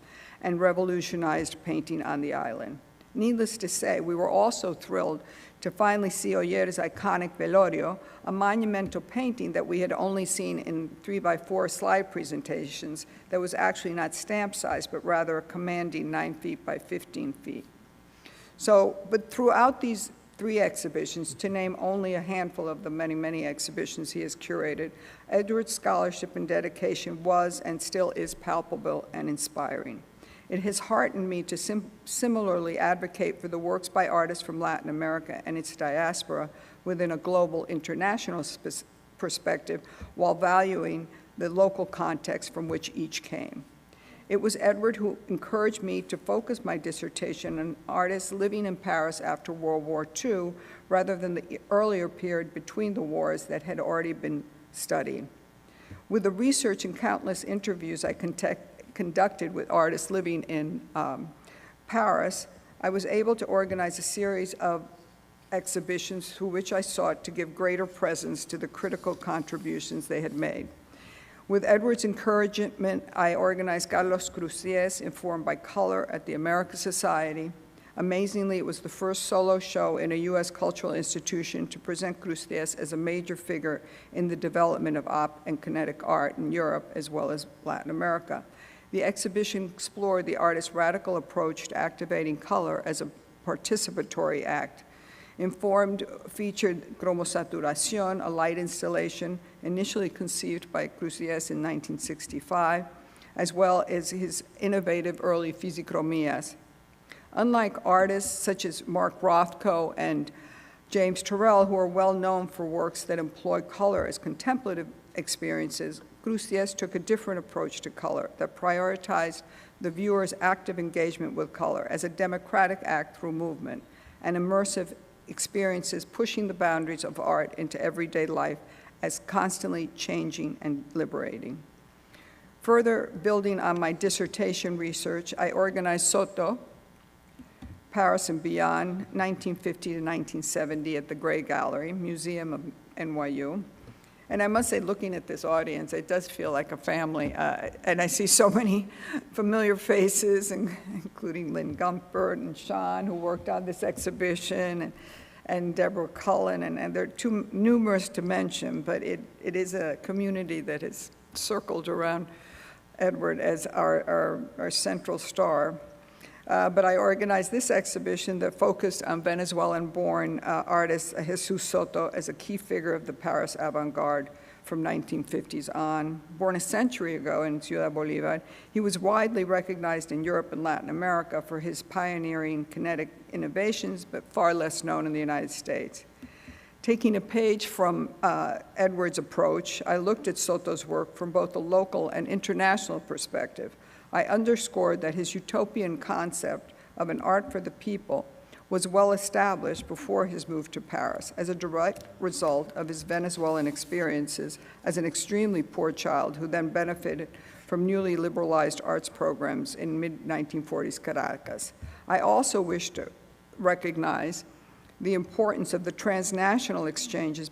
and revolutionized painting on the island. Needless to say, we were also thrilled to finally see Oller's iconic Velorio, a monumental painting that we had only seen in 3x4 slide presentations that was actually not stamp size, but rather a commanding 9 feet by 15 feet. But throughout these 3 exhibitions, to name only a handful of the many, many exhibitions he has curated, Edward's scholarship and dedication was and still is palpable and inspiring. It has heartened me to similarly advocate for the works by artists from Latin America and its diaspora within a global international perspective while valuing the local context from which each came. It was Edward who encouraged me to focus my dissertation on artists living in Paris after World War II rather than the earlier period between the wars that had already been studied. With the research and countless interviews I conducted with artists living in Paris, I was able to organize a series of exhibitions through which I sought to give greater presence to the critical contributions they had made. With Edward's encouragement, I organized Carlos Cruzies, Informed by Color, at the America Society. Amazingly, it was the first solo show in a U.S. cultural institution to present Cruzies as a major figure in the development of op and kinetic art in Europe as well as Latin America. The exhibition explored the artist's radical approach to activating color as a participatory act. Informed featured Cromosaturación, a light installation initially conceived by Cruzies in 1965, as well as his innovative early Fisichromias. Unlike artists such as Mark Rothko and James Turrell, who are well known for works that employ color as contemplative experiences, Cruzies took a different approach to color that prioritized the viewer's active engagement with color as a democratic act through movement and immersive experiences pushing the boundaries of art into everyday life as constantly changing and liberating. Further building on my dissertation research, I organized Soto, Paris and Beyond, 1950 to 1970 at the Gray Gallery, Museum of NYU. And I must say, looking at this audience, it does feel like a family. And I see so many familiar faces, including Lynn Gumpert and Sean, who worked on this exhibition, and Deborah Cullen, and they're too numerous to mention, but it is a community that has circled around Edward as our central star. But I organized this exhibition that focused on Venezuelan-born artist Jesus Soto as a key figure of the Paris avant-garde from 1950s on. Born a century ago in Ciudad Bolívar, he was widely recognized in Europe and Latin America for his pioneering kinetic innovations, but far less known in the United States. Taking a page from Edward's approach, I looked at Soto's work from both a local and international perspective. I underscored that his utopian concept of an art for the people was well established before his move to Paris as a direct result of his Venezuelan experiences as an extremely poor child who then benefited from newly liberalized arts programs in mid-1940s Caracas. I also wish to recognize the importance of the transnational exchanges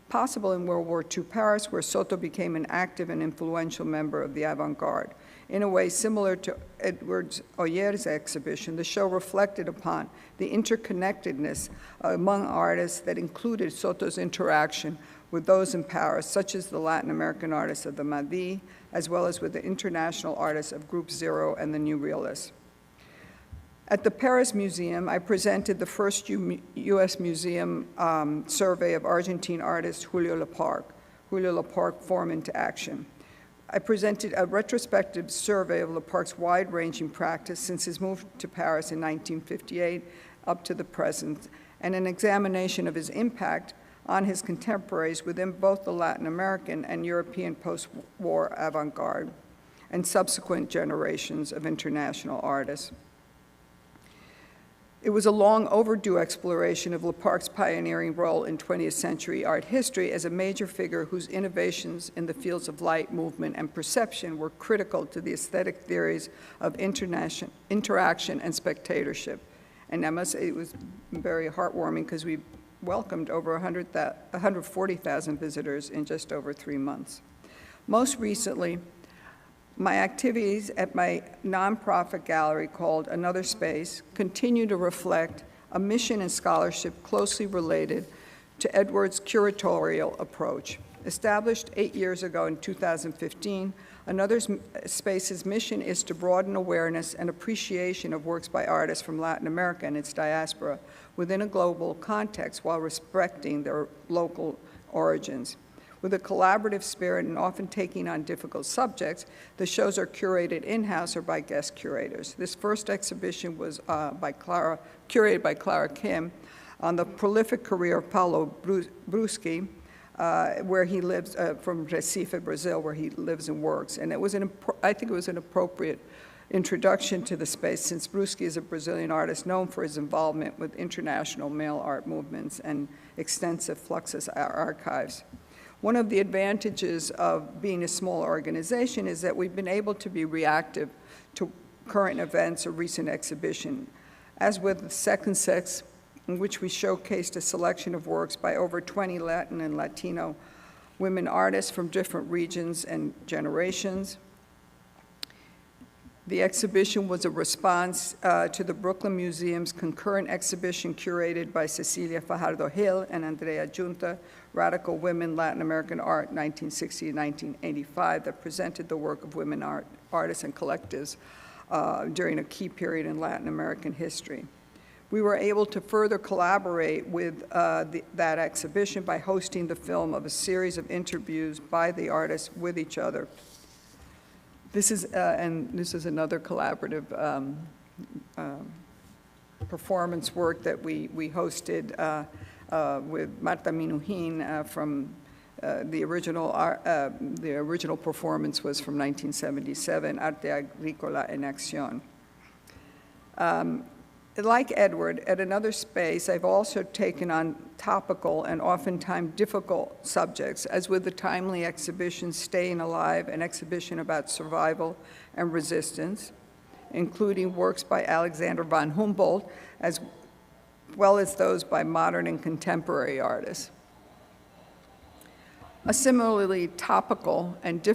possible in World War II Paris, where Soto became an active and influential member of the avant-garde. In a way similar to Edward Oyer's exhibition, the show reflected upon the interconnectedness among artists that included Soto's interaction with those in Paris, such as the Latin American artists of the Mahdi, as well as with the international artists of Group Zero and the New Realists. At the Paris Museum, I presented the first U.S. museum survey of Argentine artist Julio Leparc Form into Action. I presented a retrospective survey of Leparc's wide-ranging practice since his move to Paris in 1958 up to the present, and an examination of his impact on his contemporaries within both the Latin American and European post-war avant-garde and subsequent generations of international artists. It was a long overdue exploration of Leparc's pioneering role in 20th century art history as a major figure whose innovations in the fields of light, movement, and perception were critical to the aesthetic theories of interaction and spectatorship. And I must say it was very heartwarming because we welcomed over 140,000 visitors in just over 3 months. Most recently, my activities at my nonprofit gallery called Another Space continue to reflect a mission and scholarship closely related to Edward's curatorial approach. Established 8 years ago in 2015, Another Space's mission is to broaden awareness and appreciation of works by artists from Latin America and its diaspora within a global context while respecting their local origins. With a collaborative spirit and often taking on difficult subjects, the shows are curated in-house or by guest curators. This first exhibition was curated by Clara Kim on the prolific career of Paulo Brodsky, where he lives, from Recife, Brazil, where he lives and works. And it was I think it was an appropriate introduction to the space since Brodsky is a Brazilian artist known for his involvement with international male art movements and extensive Fluxus archives. One of the advantages of being a small organization is that we've been able to be reactive to current events or recent exhibition, as with the Second Sex, in which we showcased a selection of works by over 20 Latin and Latino women artists from different regions and generations. The exhibition was a response to the Brooklyn Museum's concurrent exhibition curated by Cecilia Fajardo Hill and Andrea Junta, Radical Women Latin American Art, 1960 to 1985, that presented the work of women artists and collectives during a key period in Latin American history. We were able to further collaborate with that exhibition by hosting the film of a series of interviews by the artists with each other. This is another collaborative performance work that we hosted with Marta Minuhin from the original performance was from 1977, Arte Agrícola en Acción. Like Edward, at another space, I've also taken on topical and oftentimes difficult subjects, as with the timely exhibition Staying Alive, an exhibition about survival and resistance, including works by Alexander von Humboldt, as well as those by modern and contemporary artists. A similarly topical and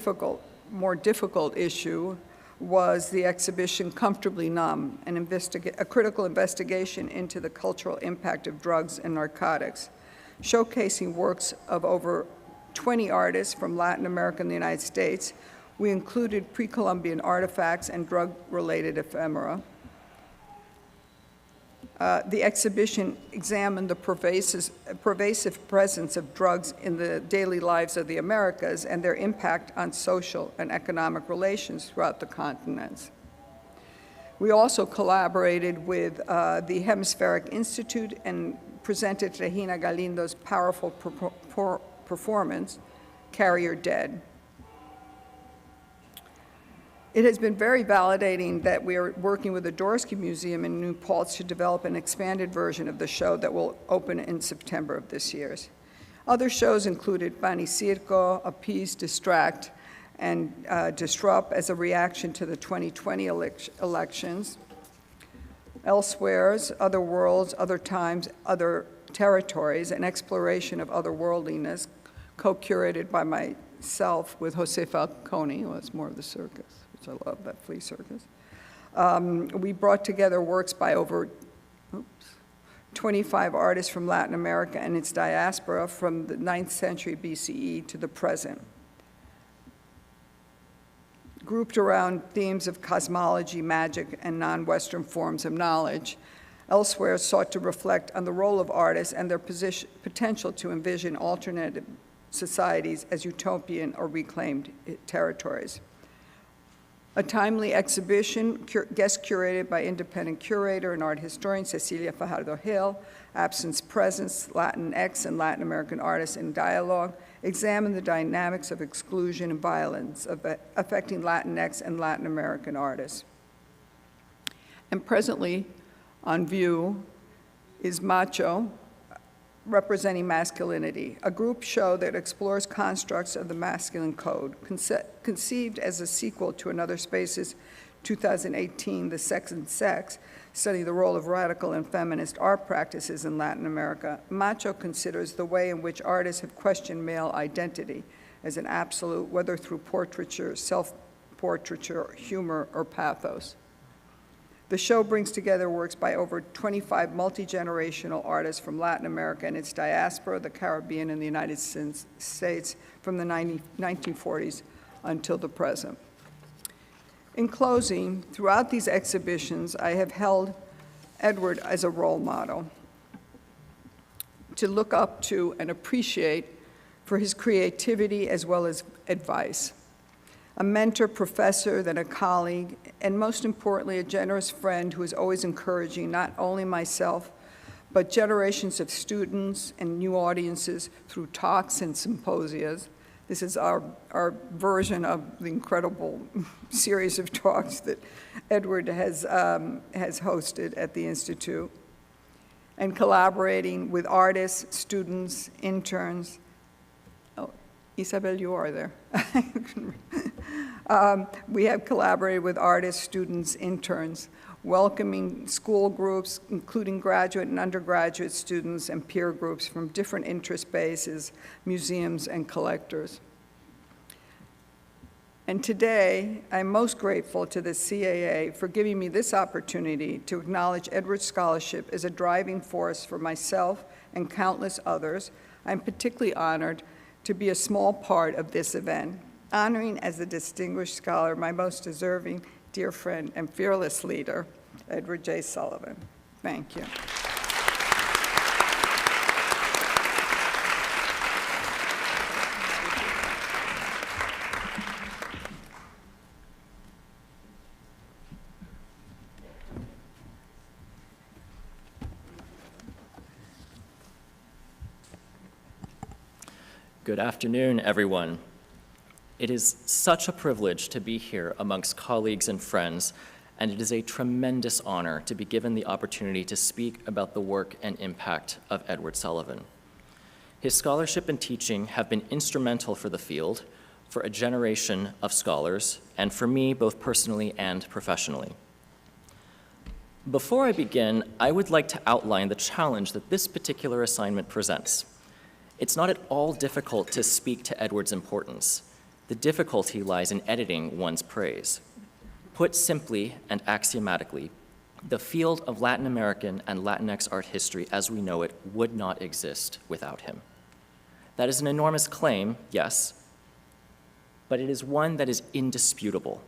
more difficult issue was the exhibition Comfortably Numb, a critical investigation into the cultural impact of drugs and narcotics, showcasing works of over 20 artists from Latin America and the United States. We included pre-Columbian artifacts and drug-related ephemera. The exhibition examined the pervasive presence of drugs in the daily lives of the Americas and their impact on social and economic relations throughout the continents. We also collaborated with the Hemispheric Institute and presented Regina Galindo's powerful performance, Carrier Dead. It has been very validating that we are working with the Brodsky Museum in New Paltz to develop an expanded version of the show that will open in September of this year. Other shows included Pan y Circo, Appease, Distract, and Disrupt as a reaction to the 2020 elections. Elsewhere's, Other Worlds, Other Times, Other Territories, an exploration of otherworldliness, co-curated by myself with Jose Falcone, who was more of the circus. I love that flea circus. We brought together works by over 25 artists from Latin America and its diaspora from the 9th century BCE to the present. Grouped around themes of cosmology, magic, and non-Western forms of knowledge, Elsewhere sought to reflect on the role of artists and their potential to envision alternative societies as utopian or reclaimed territories. A timely exhibition, guest curated by independent curator and art historian Cecilia Fajardo Hill, Absence Presence, Latinx and Latin American Artists in Dialogue, examined the dynamics of exclusion and violence affecting Latinx and Latin American artists. And presently on view is Macho, representing masculinity, a group show that explores constructs of the masculine code, conceived as a sequel to Another Space's 2018, The Sex and Sex, studying the role of radical and feminist art practices in Latin America. Macho considers the way in which artists have questioned male identity as an absolute, whether through portraiture, self-portraiture, humor, or pathos. The show brings together works by over 25 multi-generational artists from Latin America and its diaspora, the Caribbean, and the United States from the 1940s until the present. In closing, throughout these exhibitions, I have held Edward as a role model to look up to and appreciate for his creativity as well as advice. A mentor, professor, then a colleague, and most importantly, a generous friend who is always encouraging not only myself, but generations of students and new audiences through talks and symposia. This is our version of the incredible series of talks that Edward has hosted at the Institute, and collaborating with artists, students, interns. Oh, Isabel, you are there. We have collaborated with artists, students, interns, welcoming school groups, including graduate and undergraduate students and peer groups from different interest bases, museums, and collectors. And today, I'm most grateful to the CAA for giving me this opportunity to acknowledge Edward's scholarship as a driving force for myself and countless others. I'm particularly honored to be a small part of this event, honoring as a distinguished scholar my most deserving dear friend and fearless leader, Edward J. Sullivan. Thank you. Good afternoon, everyone. It is such a privilege to be here amongst colleagues and friends, and it is a tremendous honor to be given the opportunity to speak about the work and impact of Edward Sullivan. His scholarship and teaching have been instrumental for the field, for a generation of scholars, and for me, both personally and professionally. Before I begin, I would like to outline the challenge that this particular assignment presents. It's not at all difficult to speak to Edward's importance. The difficulty lies in editing one's praise. Put simply and axiomatically, the field of Latin American and Latinx art history as we know it would not exist without him. That is an enormous claim, yes, but it is one that is indisputable.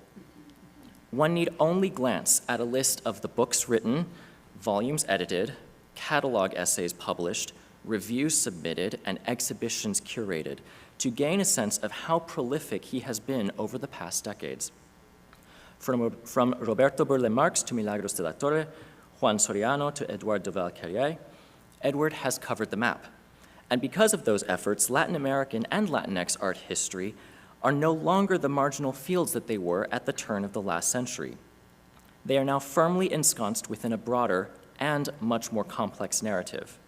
One need only glance at a list of the books written, volumes edited, catalog essays published, reviews submitted, and exhibitions curated to gain a sense of how prolific he has been over the past decades. From Roberto Burle Marx to Milagros de la Torre, Juan Soriano to Edouard de Valcarrier, Edward has covered the map. And because of those efforts, Latin American and Latinx art history are no longer the marginal fields that they were at the turn of the last century. They are now firmly ensconced within a broader and much more complex narrative.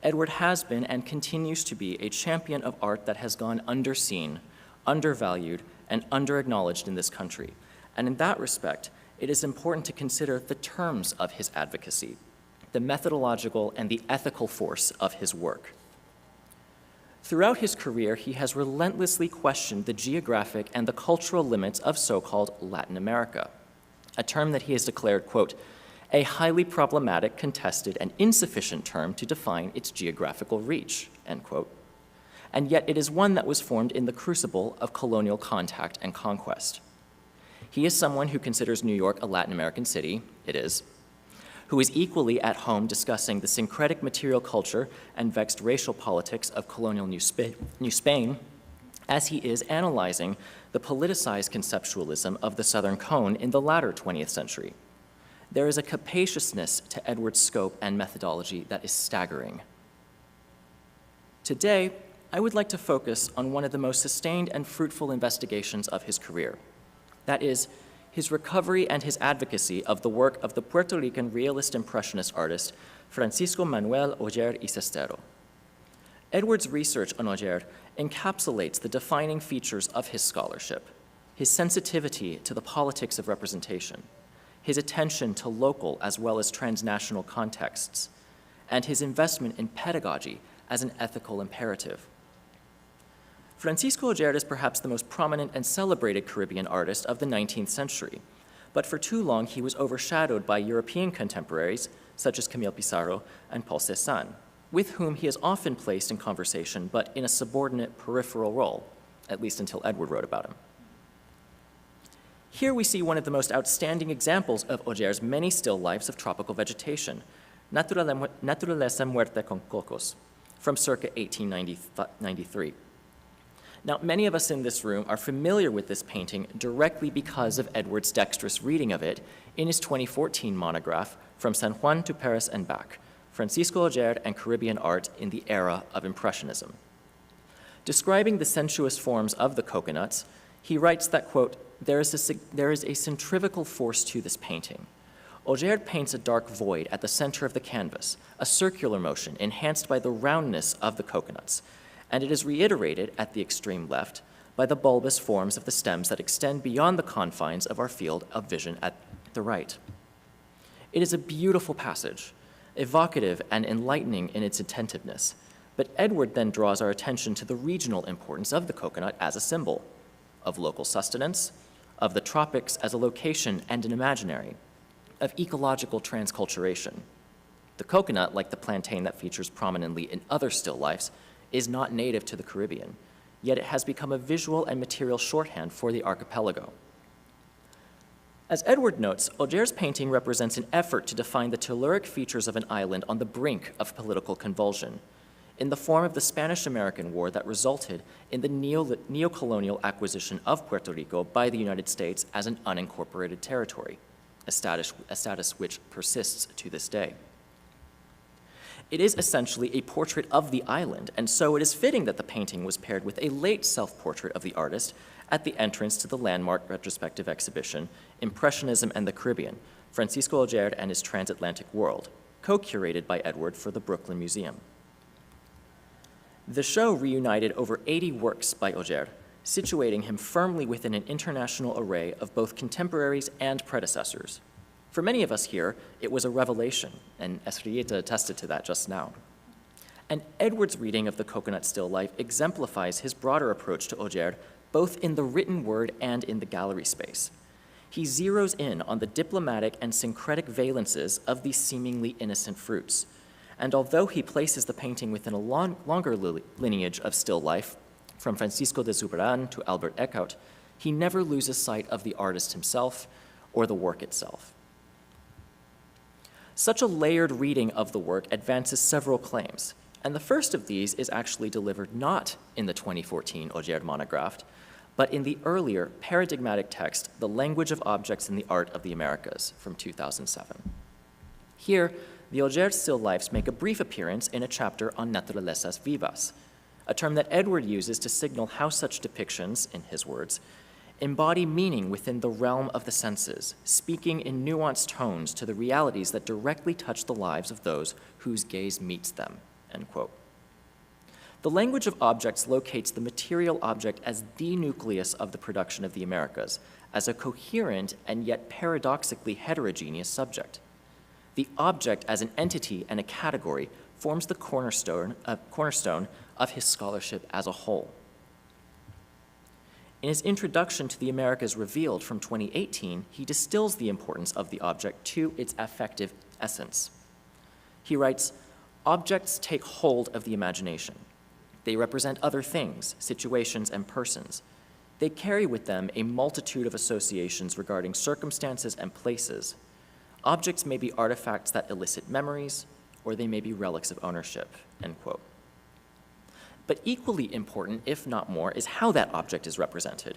Edward has been and continues to be a champion of art that has gone underseen, undervalued, and underacknowledged in this country. And in that respect, it is important to consider the terms of his advocacy, the methodological and the ethical force of his work. Throughout his career, he has relentlessly questioned the geographic and the cultural limits of so-called Latin America, a term that he has declared, quote, a highly problematic, contested, and insufficient term to define its geographical reach, end quote. And yet it is one that was formed in the crucible of colonial contact and conquest. He is someone who considers New York a Latin American city, it is, who is equally at home discussing the syncretic material culture and vexed racial politics of colonial New Spain, as he is analyzing the politicized conceptualism of the Southern Cone in the latter 20th century. There is a capaciousness to Edward's scope and methodology that is staggering. Today, I would like to focus on one of the most sustained and fruitful investigations of his career. That is, his recovery and his advocacy of the work of the Puerto Rican realist impressionist artist Francisco Manuel Oller y Sestero. Edward's research on Oller encapsulates the defining features of his scholarship, his sensitivity to the politics of representation, his attention to local as well as transnational contexts, and his investment in pedagogy as an ethical imperative. Francisco Oller is perhaps the most prominent and celebrated Caribbean artist of the 19th century, but for too long he was overshadowed by European contemporaries such as Camille Pissarro and Paul Cézanne, with whom he is often placed in conversation but in a subordinate peripheral role, at least until Edward wrote about him. Here we see one of the most outstanding examples of Oller's many still lifes of tropical vegetation, Naturaleza Muerta con Cocos, from circa 1893. Now, many of us in this room are familiar with this painting directly because of Edward's dexterous reading of it in his 2014 monograph, From San Juan to Paris and Back, Francisco Oller and Caribbean Art in the Era of Impressionism. Describing the sensuous forms of the coconuts, he writes that, quote, there is a centrifugal force to this painting. Oller paints a dark void at the center of the canvas, a circular motion enhanced by the roundness of the coconuts, and it is reiterated at the extreme left by the bulbous forms of the stems that extend beyond the confines of our field of vision at the right. It is a beautiful passage, evocative and enlightening in its attentiveness, but Edward then draws our attention to the regional importance of the coconut as a symbol of local sustenance, of the tropics as a location and an imaginary, of ecological transculturation. The coconut, like the plantain that features prominently in other still lifes, is not native to the Caribbean, yet it has become a visual and material shorthand for the archipelago. As Edward notes, Oller's painting represents an effort to define the telluric features of an island on the brink of political convulsion, in the form of the Spanish-American War that resulted in the neo-colonial acquisition of Puerto Rico by the United States as an unincorporated territory, a status which persists to this day. It is essentially a portrait of the island, and so it is fitting that the painting was paired with a late self-portrait of the artist at the entrance to the landmark retrospective exhibition, Impressionism and the Caribbean, Francisco Auger and His Transatlantic World, co-curated by Edward for the Brooklyn Museum. The show reunited over 80 works by Auger, situating him firmly within an international array of both contemporaries and predecessors. For many of us here, it was a revelation, and Estrellita attested to that just now. And Edward's reading of the coconut still life exemplifies his broader approach to Auger, both in the written word and in the gallery space. He zeroes in on the diplomatic and syncretic valences of these seemingly innocent fruits. And although he places the painting within a longer lineage of still life, from Francisco de Zurbarán to Albert Eckhout, he never loses sight of the artist himself or the work itself. Such a layered reading of the work advances several claims, and the first of these is actually delivered not in the 2014 Auger monograph, but in the earlier paradigmatic text, The Language of Objects in the Art of the Americas, from 2007. Here, the Auger still lifes make a brief appearance in a chapter on naturalezas vivas, a term that Edward uses to signal how such depictions, in his words, embody meaning within the realm of the senses, speaking in nuanced tones to the realities that directly touch the lives of those whose gaze meets them, end quote. The language of objects locates the material object as the nucleus of the production of the Americas, as a coherent and yet paradoxically heterogeneous subject. The object as an entity and a category forms the cornerstone of his scholarship as a whole. In his introduction to the Americas Revealed from 2018, he distills the importance of the object to its affective essence. He writes, "Objects take hold of the imagination. They represent other things, situations, and persons. They carry with them a multitude of associations regarding circumstances and places. Objects may be artifacts that elicit memories, or they may be relics of ownership," end quote. But equally important, if not more, is how that object is represented.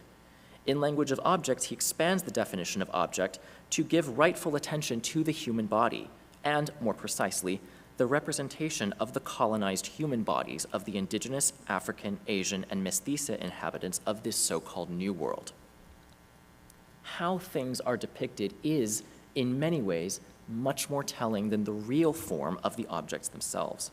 In Language of Objects, he expands the definition of object to give rightful attention to the human body, and, more precisely, the representation of the colonized human bodies of the indigenous, African, Asian, and mestiza inhabitants of this so-called New World. How things are depicted is, in many ways, much more telling than the real form of the objects themselves.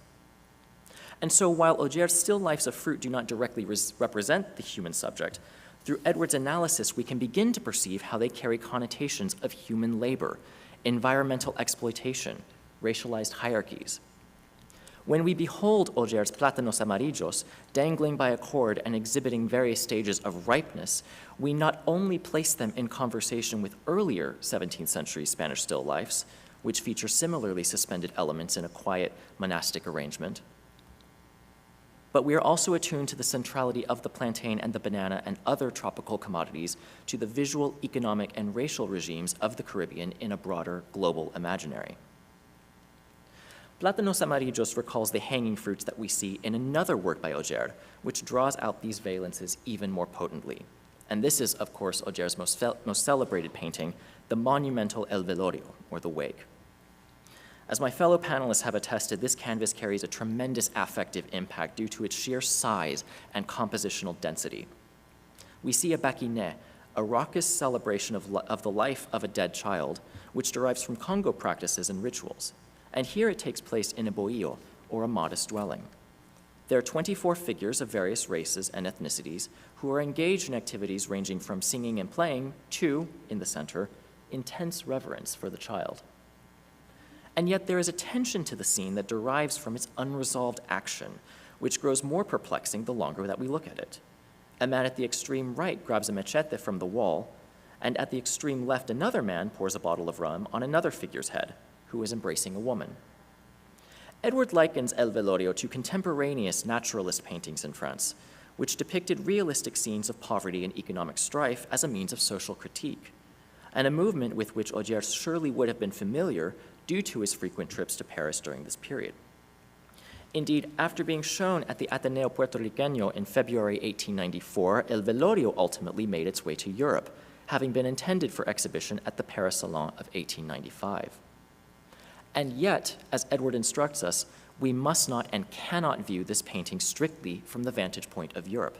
And so while Auger's still lifes of fruit do not directly represent the human subject, through Edward's analysis we can begin to perceive how they carry connotations of human labor, environmental exploitation, racialized hierarchies. When we behold Auger's plátanos amarillos dangling by a cord and exhibiting various stages of ripeness, we not only place them in conversation with earlier 17th century Spanish still lifes, which feature similarly suspended elements in a quiet monastic arrangement, but we are also attuned to the centrality of the plantain and the banana and other tropical commodities to the visual, economic, and racial regimes of the Caribbean in a broader global imaginary. Plátanos amarillos recalls the hanging fruits that we see in another work by Auger, which draws out these valences even more potently. And this is, of course, Auger's most celebrated painting, the monumental El Velorio, or the Wake. As my fellow panelists have attested, this canvas carries a tremendous affective impact due to its sheer size and compositional density. We see a baquiné, a raucous celebration of the life of a dead child, which derives from Congo practices and rituals. And here it takes place in a bohío, or a modest dwelling. There are 24 figures of various races and ethnicities who are engaged in activities ranging from singing and playing to, in the center, intense reverence for the child. And yet there is a tension to the scene that derives from its unresolved action, which grows more perplexing the longer that we look at it. A man at the extreme right grabs a machete from the wall, and at the extreme left another man pours a bottle of rum on another figure's head, who is embracing a woman. Edward likens El Velorio to contemporaneous naturalist paintings in France, which depicted realistic scenes of poverty and economic strife as a means of social critique, and a movement with which Auger surely would have been familiar due to his frequent trips to Paris during this period. Indeed, after being shown at the Ateneo Puertorriqueño in February 1894, El Velorio ultimately made its way to Europe, having been intended for exhibition at the Paris Salon of 1895. And yet, as Edward instructs us, we must not and cannot view this painting strictly from the vantage point of Europe.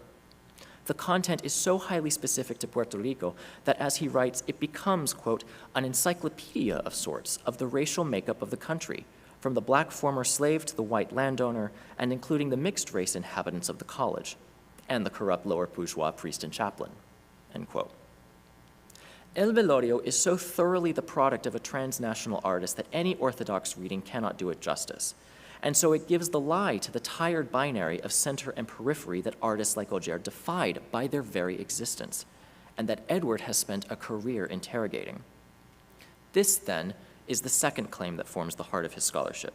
The content is so highly specific to Puerto Rico that, as he writes, it becomes, quote, an encyclopedia of sorts of the racial makeup of the country, from the black former slave to the white landowner, and including the mixed race inhabitants of the college, and the corrupt lower bourgeois priest and chaplain, end quote. El Velorio is so thoroughly the product of a transnational artist that any orthodox reading cannot do it justice. And so it gives the lie to the tired binary of center and periphery that artists like Auger defied by their very existence, and that Edward has spent a career interrogating. This, then, is the second claim that forms the heart of his scholarship.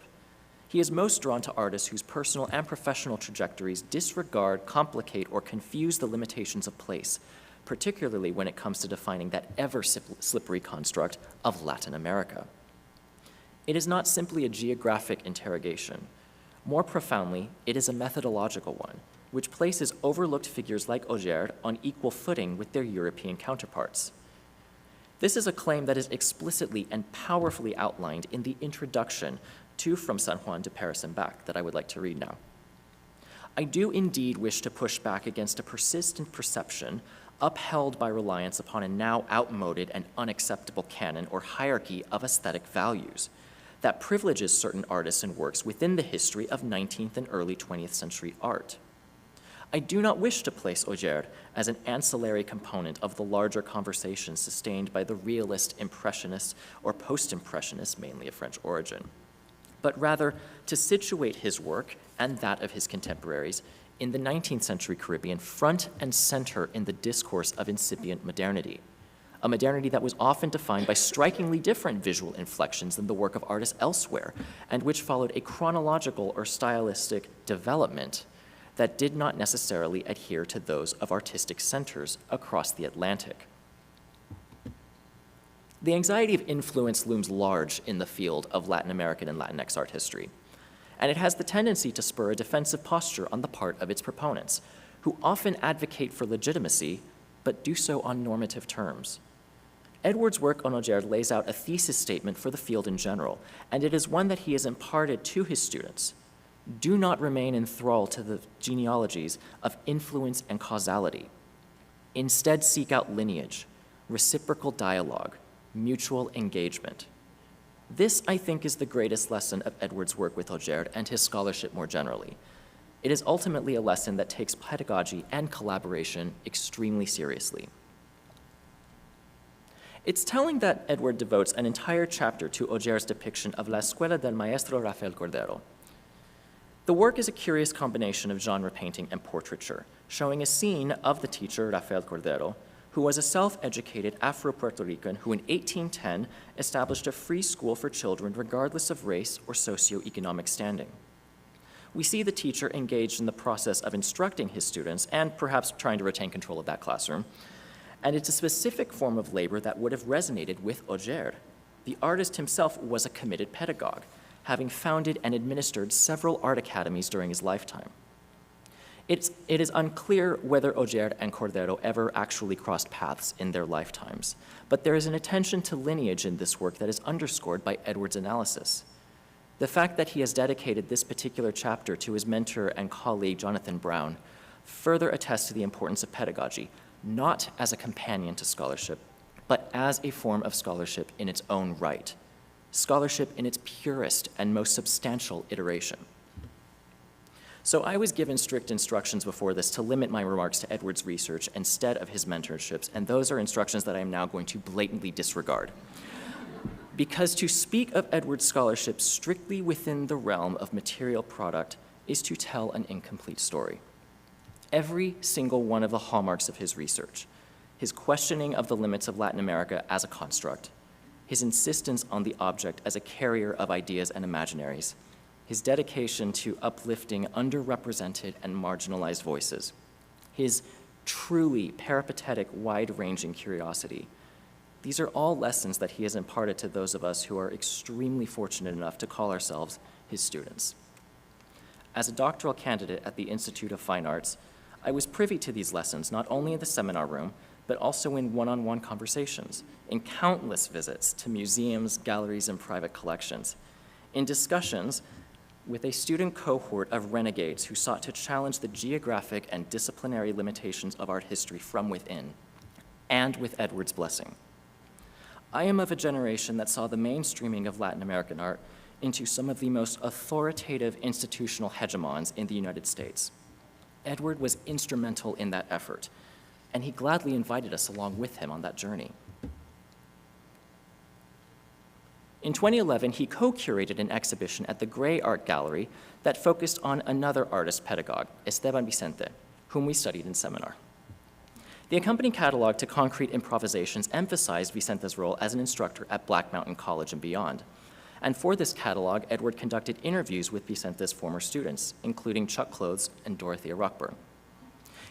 He is most drawn to artists whose personal and professional trajectories disregard, complicate, or confuse the limitations of place, particularly when it comes to defining that ever-slippery construct of Latin America. It is not simply a geographic interrogation. More profoundly, it is a methodological one, which places overlooked figures like Auger on equal footing with their European counterparts. This is a claim that is explicitly and powerfully outlined in the introduction to From San Juan to Paris and Back that I would like to read now. I do indeed wish to push back against a persistent perception upheld by reliance upon a now outmoded and unacceptable canon or hierarchy of aesthetic values that privileges certain artists and works within the history of 19th and early 20th century art. I do not wish to place Auger as an ancillary component of the larger conversation sustained by the realist, impressionists, or post-impressionists, mainly of French origin, but rather to situate his work and that of his contemporaries in the 19th century Caribbean front and center in the discourse of incipient modernity, a modernity that was often defined by strikingly different visual inflections than the work of artists elsewhere, and which followed a chronological or stylistic development that did not necessarily adhere to those of artistic centers across the Atlantic. The anxiety of influence looms large in the field of Latin American and Latinx art history, and it has the tendency to spur a defensive posture on the part of its proponents, who often advocate for legitimacy, but do so on normative terms. Edward's work on Auger lays out a thesis statement for the field in general, and it is one that he has imparted to his students. Do not remain enthralled to the genealogies of influence and causality. Instead, seek out lineage, reciprocal dialogue, mutual engagement. This, I think, is the greatest lesson of Edward's work with Auger and his scholarship more generally. It is ultimately a lesson that takes pedagogy and collaboration extremely seriously. It's telling that Edward devotes an entire chapter to Auger's depiction of La Escuela del Maestro Rafael Cordero. The work is a curious combination of genre painting and portraiture, showing a scene of the teacher, Rafael Cordero, who was a self-educated Afro-Puerto Rican who in 1810 established a free school for children regardless of race or socioeconomic standing. We see the teacher engaged in the process of instructing his students and perhaps trying to retain control of that classroom, and it's a specific form of labor that would have resonated with Auger. The artist himself was a committed pedagogue, having founded and administered several art academies during his lifetime. It is unclear whether Auger and Cordero ever actually crossed paths in their lifetimes, but there is an attention to lineage in this work that is underscored by Edward's analysis. The fact that he has dedicated this particular chapter to his mentor and colleague, Jonathan Brown, further attests to the importance of pedagogy, not as a companion to scholarship, but as a form of scholarship in its own right, scholarship in its purest and most substantial iteration. So I was given strict instructions before this to limit my remarks to Edward's research instead of his mentorships, and those are instructions that I am now going to blatantly disregard. Because to speak of Edward's scholarship strictly within the realm of material product is to tell an incomplete story. Every single one of the hallmarks of his research, his questioning of the limits of Latin America as a construct, his insistence on the object as a carrier of ideas and imaginaries, his dedication to uplifting underrepresented and marginalized voices, his truly peripatetic, wide-ranging curiosity. These are all lessons that he has imparted to those of us who are extremely fortunate enough to call ourselves his students. As a doctoral candidate at the Institute of Fine Arts, I was privy to these lessons not only in the seminar room, but also in one-on-one conversations, in countless visits to museums, galleries, and private collections, in discussions with a student cohort of renegades who sought to challenge the geographic and disciplinary limitations of art history from within, and with Edward's blessing. I am of a generation that saw the mainstreaming of Latin American art into some of the most authoritative institutional hegemons in the United States. Edward was instrumental in that effort, and he gladly invited us along with him on that journey. In 2011, he co-curated an exhibition at the Gray Art Gallery that focused on another artist pedagogue, Esteban Vicente, whom we studied in seminar. The accompanying catalog to Concrete Improvisations emphasized Vicente's role as an instructor at Black Mountain College and beyond. And for this catalog, Edward conducted interviews with Vicente's former students, including Chuck Clothes and Dorothea Rockburn.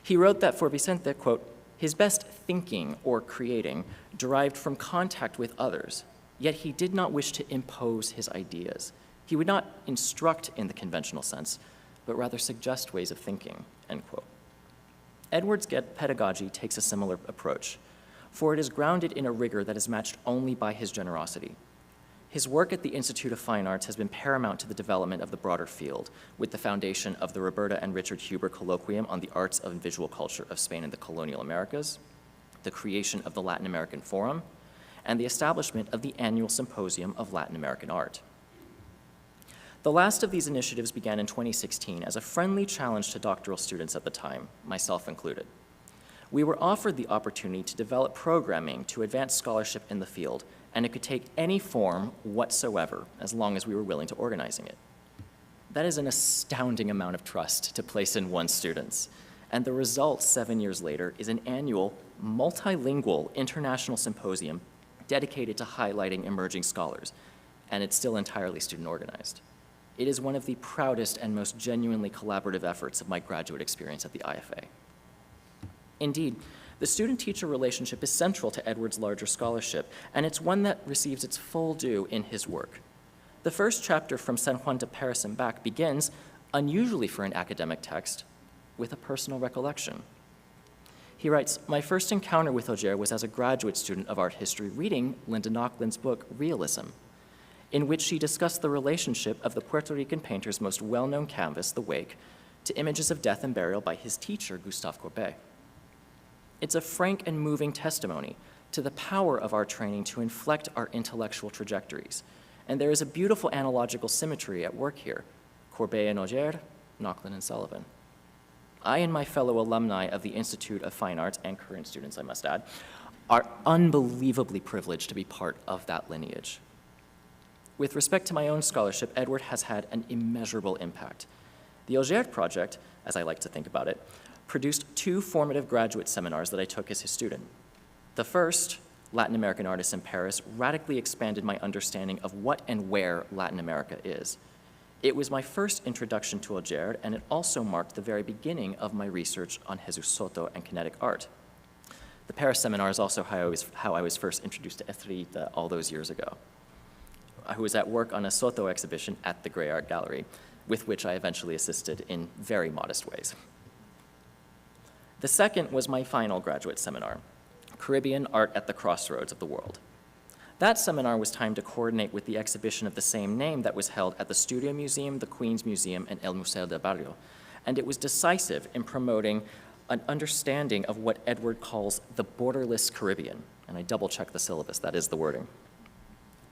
He wrote that for Vicente, quote, his best thinking or creating derived from contact with others, yet he did not wish to impose his ideas. He would not instruct in the conventional sense, but rather suggest ways of thinking, end quote. Edward's pedagogy takes a similar approach, for it is grounded in a rigor that is matched only by his generosity. His work at the Institute of Fine Arts has been paramount to the development of the broader field, with the foundation of the Roberta and Richard Huber Colloquium on the Arts of Visual Culture of Spain and the Colonial Americas, the creation of the Latin American Forum, and the establishment of the annual Symposium of Latin American Art. The last of these initiatives began in 2016 as a friendly challenge to doctoral students at the time, myself included. We were offered the opportunity to develop programming to advance scholarship in the field, and it could take any form whatsoever as long as we were willing to organizing it. That is an astounding amount of trust to place in one's students, and the result 7 years later is an annual, multilingual international symposium dedicated to highlighting emerging scholars, and it's still entirely student organized. It is one of the proudest and most genuinely collaborative efforts of my graduate experience at the IFA. Indeed, the student-teacher relationship is central to Edward's larger scholarship, and it's one that receives its full due in his work. The first chapter from San Juan to Paris and back begins, unusually for an academic text, with a personal recollection. He writes, "My first encounter with Auger was as a graduate student of art history reading Lynda Naucklin's book, Realism, in which she discussed the relationship of the Puerto Rican painter's most well-known canvas, The Wake, to images of death and burial by his teacher, Gustave Courbet. It's a frank and moving testimony to the power of our training to inflect our intellectual trajectories. And there is a beautiful analogical symmetry at work here, Courbet and Auger, Naucklin and Sullivan. I and my fellow alumni of the Institute of Fine Arts, and current students, I must add, are unbelievably privileged to be part of that lineage. With respect to my own scholarship, Edward has had an immeasurable impact. The Auger project, as I like to think about it, produced 2 formative graduate seminars that I took as his student. The first, Latin American Artists in Paris, radically expanded my understanding of what and where Latin America is. It was my first introduction to Auger, and it also marked the very beginning of my research on Jesus Soto and kinetic art. The Paris seminar is also how I was first introduced to Estrellita all those years ago, who was at work on a Soto exhibition at the Gray Art Gallery, with which I eventually assisted in very modest ways. The second was my final graduate seminar, Caribbean Art at the Crossroads of the World. That seminar was timed to coordinate with the exhibition of the same name that was held at the Studio Museum, the Queens Museum, and El Museo del Barrio, and it was decisive in promoting an understanding of what Edward calls the borderless Caribbean, and I double-checked the syllabus, that is the wording.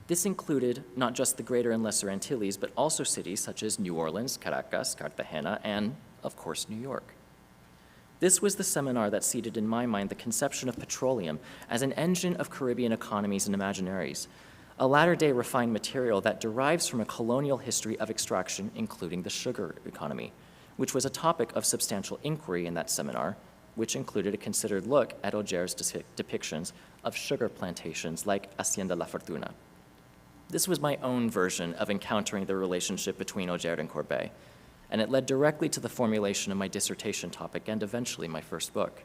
This included not just the Greater and Lesser Antilles, but also cities such as New Orleans, Caracas, Cartagena, and, of course, New York. This was the seminar that seeded in my mind the conception of petroleum as an engine of Caribbean economies and imaginaries, a latter-day refined material that derives from a colonial history of extraction, including the sugar economy, which was a topic of substantial inquiry in that seminar, which included a considered look at Auger's depictions of sugar plantations like Hacienda La Fortuna. This was my own version of encountering the relationship between Auger and Courbet, and it led directly to the formulation of my dissertation topic and eventually my first book.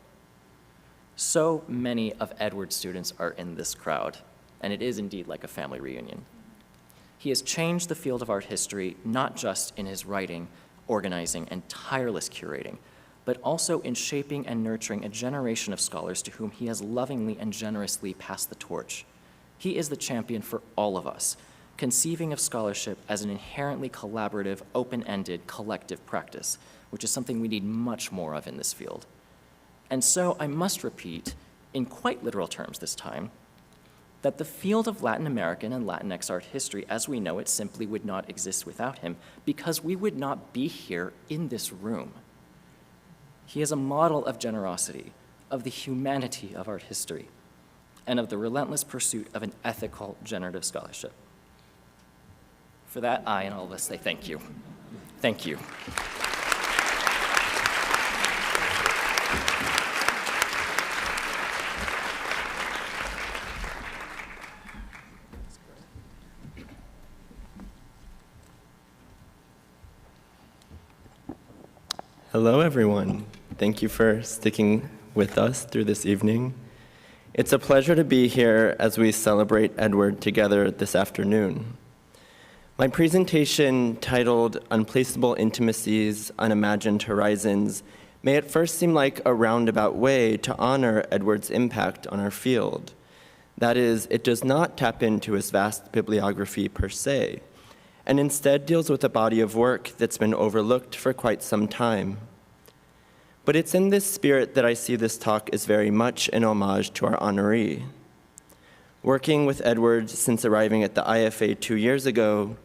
So many of Edward's students are in this crowd, and it is indeed like a family reunion. He has changed the field of art history, not just in his writing, organizing, and tireless curating, but also in shaping and nurturing a generation of scholars to whom he has lovingly and generously passed the torch. He is the champion for all of us, conceiving of scholarship as an inherently collaborative, open-ended, collective practice, which is something we need much more of in this field. And so I must repeat, in quite literal terms this time, that the field of Latin American and Latinx art history as we know it simply would not exist without him, because we would not be here in this room. He is a model of generosity, of the humanity of art history, and of the relentless pursuit of an ethical generative scholarship. For that, I and all of us say thank you. Thank you. Hello, everyone. Thank you for sticking with us through this evening. It's a pleasure to be here as we celebrate Edward together this afternoon. My presentation, titled Unplaceable Intimacies, Unimagined Horizons, may at first seem like a roundabout way to honor Edward's impact on our field. That is, it does not tap into his vast bibliography per se, and instead deals with a body of work that's been overlooked for quite some time. But it's in this spirit that I see this talk as very much an homage to our honoree. Working with Edward since arriving at the IFA 2 years ago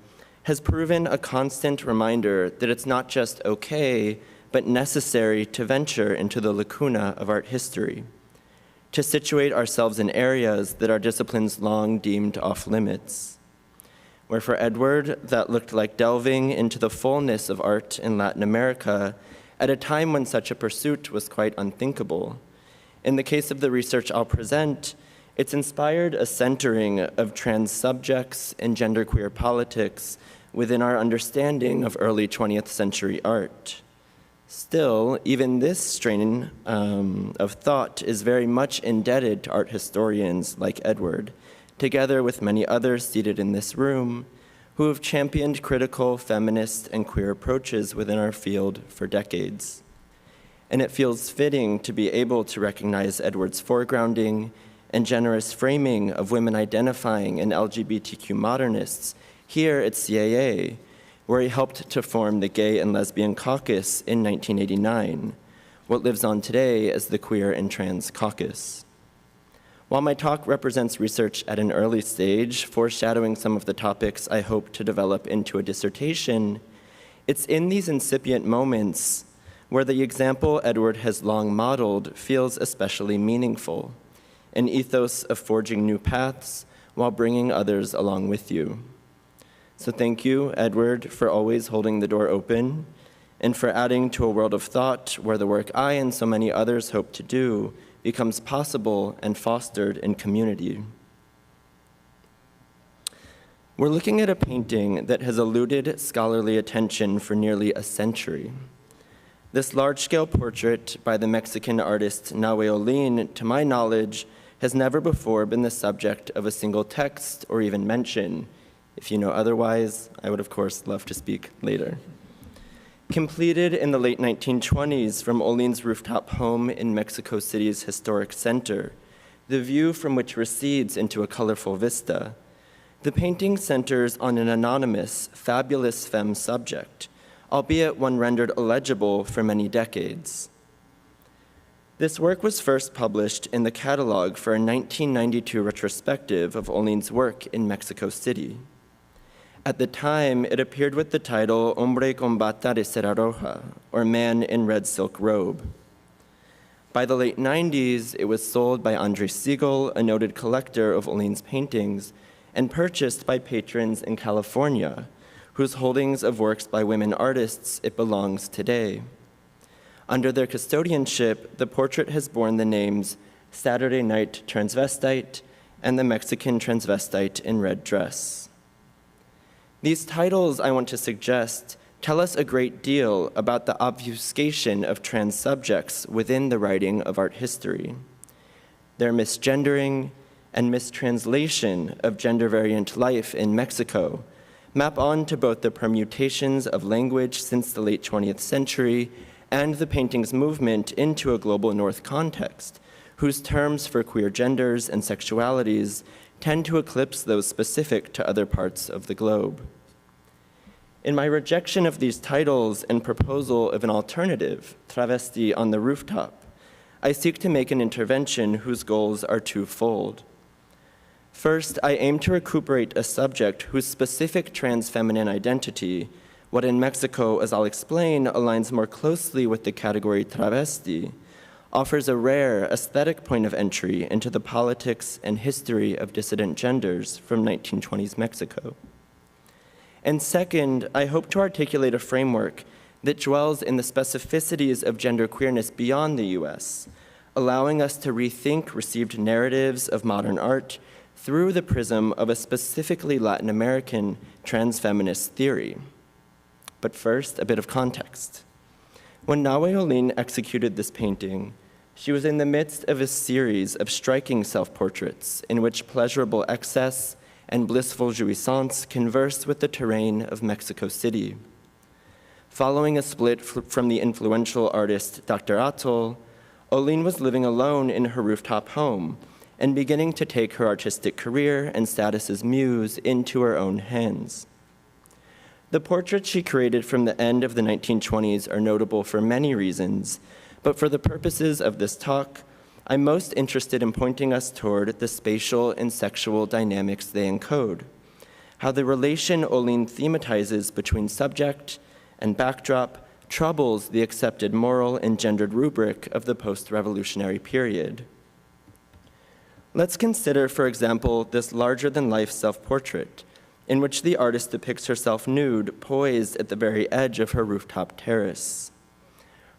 has proven a constant reminder that it's not just okay, but necessary to venture into the lacuna of art history, to situate ourselves in areas that our disciplines long deemed off limits. Where for Edward, that looked like delving into the fullness of art in Latin America at a time when such a pursuit was quite unthinkable. In the case of the research I'll present, it's inspired a centering of trans subjects and genderqueer politics within our understanding of early 20th century art. Still, even this strain of thought is very much indebted to art historians like Edward, together with many others seated in this room, who have championed critical, feminist, and queer approaches within our field for decades. And it feels fitting to be able to recognize Edward's foregrounding and generous framing of women identifying and LGBTQ modernists here at CAA, where he helped to form the Gay and Lesbian Caucus in 1989, what lives on today as the Queer and Trans Caucus. While my talk represents research at an early stage, foreshadowing some of the topics I hope to develop into a dissertation, it's in these incipient moments where the example Edward has long modeled feels especially meaningful, an ethos of forging new paths while bringing others along with you. So thank you, Edward, for always holding the door open and for adding to a world of thought where the work I and so many others hope to do becomes possible and fostered in community. We're looking at a painting that has eluded scholarly attention for nearly a century. This large-scale portrait by the Mexican artist Nahuel Olin, to my knowledge, has never before been the subject of a single text or even mention. If you know otherwise, I would of course love to speak later. Completed in the late 1920s from Olin's rooftop home in Mexico City's historic center, the view from which recedes into a colorful vista, the painting centers on an anonymous, fabulous femme subject, albeit one rendered illegible for many decades. This work was first published in the catalog for a 1992 retrospective of Olin's work in Mexico City. At the time, it appeared with the title Hombre con bata de cera roja, or Man in Red Silk Robe. By the late 90s, it was sold by Andre Siegel, a noted collector of Olin's paintings, and purchased by patrons in California, whose holdings of works by women artists it belongs today. Under their custodianship, the portrait has borne the names Saturday Night Transvestite and the Mexican Transvestite in Red Dress. These titles, I want to suggest, tell us a great deal about the obfuscation of trans subjects within the writing of art history. Their misgendering and mistranslation of gender-variant life in Mexico map on to both the permutations of language since the late 20th century and the painting's movement into a global North context, whose terms for queer genders and sexualities tend to eclipse those specific to other parts of the globe. In my rejection of these titles and proposal of an alternative, Travesti on the Rooftop, I seek to make an intervention whose goals are twofold. First, I aim to recuperate a subject whose specific trans-feminine identity, what in Mexico, as I'll explain, aligns more closely with the category travesti, offers a rare aesthetic point of entry into the politics and history of dissident genders from 1920s Mexico. And second, I hope to articulate a framework that dwells in the specificities of genderqueerness beyond the US, allowing us to rethink received narratives of modern art through the prism of a specifically Latin American transfeminist theory. But first, a bit of context. When Nawe Olin executed this painting, she was in the midst of a series of striking self-portraits in which pleasurable excess and blissful jouissance converse with the terrain of Mexico City. Following a split from the influential artist Dr. Atol, Olin was living alone in her rooftop home and beginning to take her artistic career and status as muse into her own hands. The portraits she created from the end of the 1920s are notable for many reasons, but for the purposes of this talk, I'm most interested in pointing us toward the spatial and sexual dynamics they encode, how the relation Olin thematizes between subject and backdrop troubles the accepted moral and gendered rubric of the post-revolutionary period. Let's consider, for example, this larger-than-life self-portrait, in which the artist depicts herself nude, poised at the very edge of her rooftop terrace.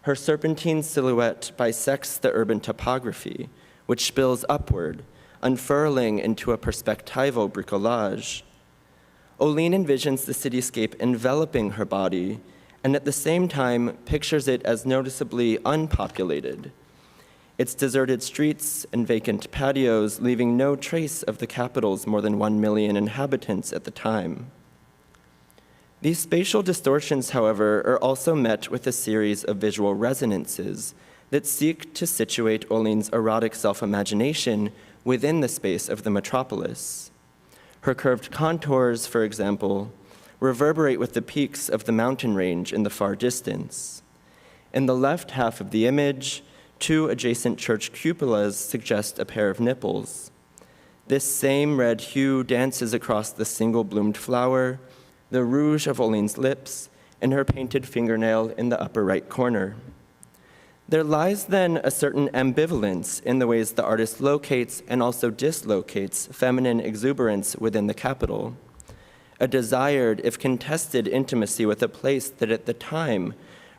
Her serpentine silhouette bisects the urban topography, which spills upward, unfurling into a perspectival bricolage. Olin envisions the cityscape enveloping her body, and at the same time pictures it as noticeably unpopulated, its deserted streets and vacant patios leaving no trace of the capital's more than 1 million inhabitants at the time. These spatial distortions, however, are also met with a series of visual resonances that seek to situate Olin's erotic self-imagination within the space of the metropolis. Her curved contours, for example, reverberate with the peaks of the mountain range in the far distance. In the left half of the image, 2 adjacent church cupolas suggest a pair of nipples. This same red hue dances across the single-bloomed flower, the rouge of Olin's lips, and her painted fingernail in the upper right corner. There lies then a certain ambivalence in the ways the artist locates and also dislocates feminine exuberance within the capital, a desired, if contested, intimacy with a place that at the time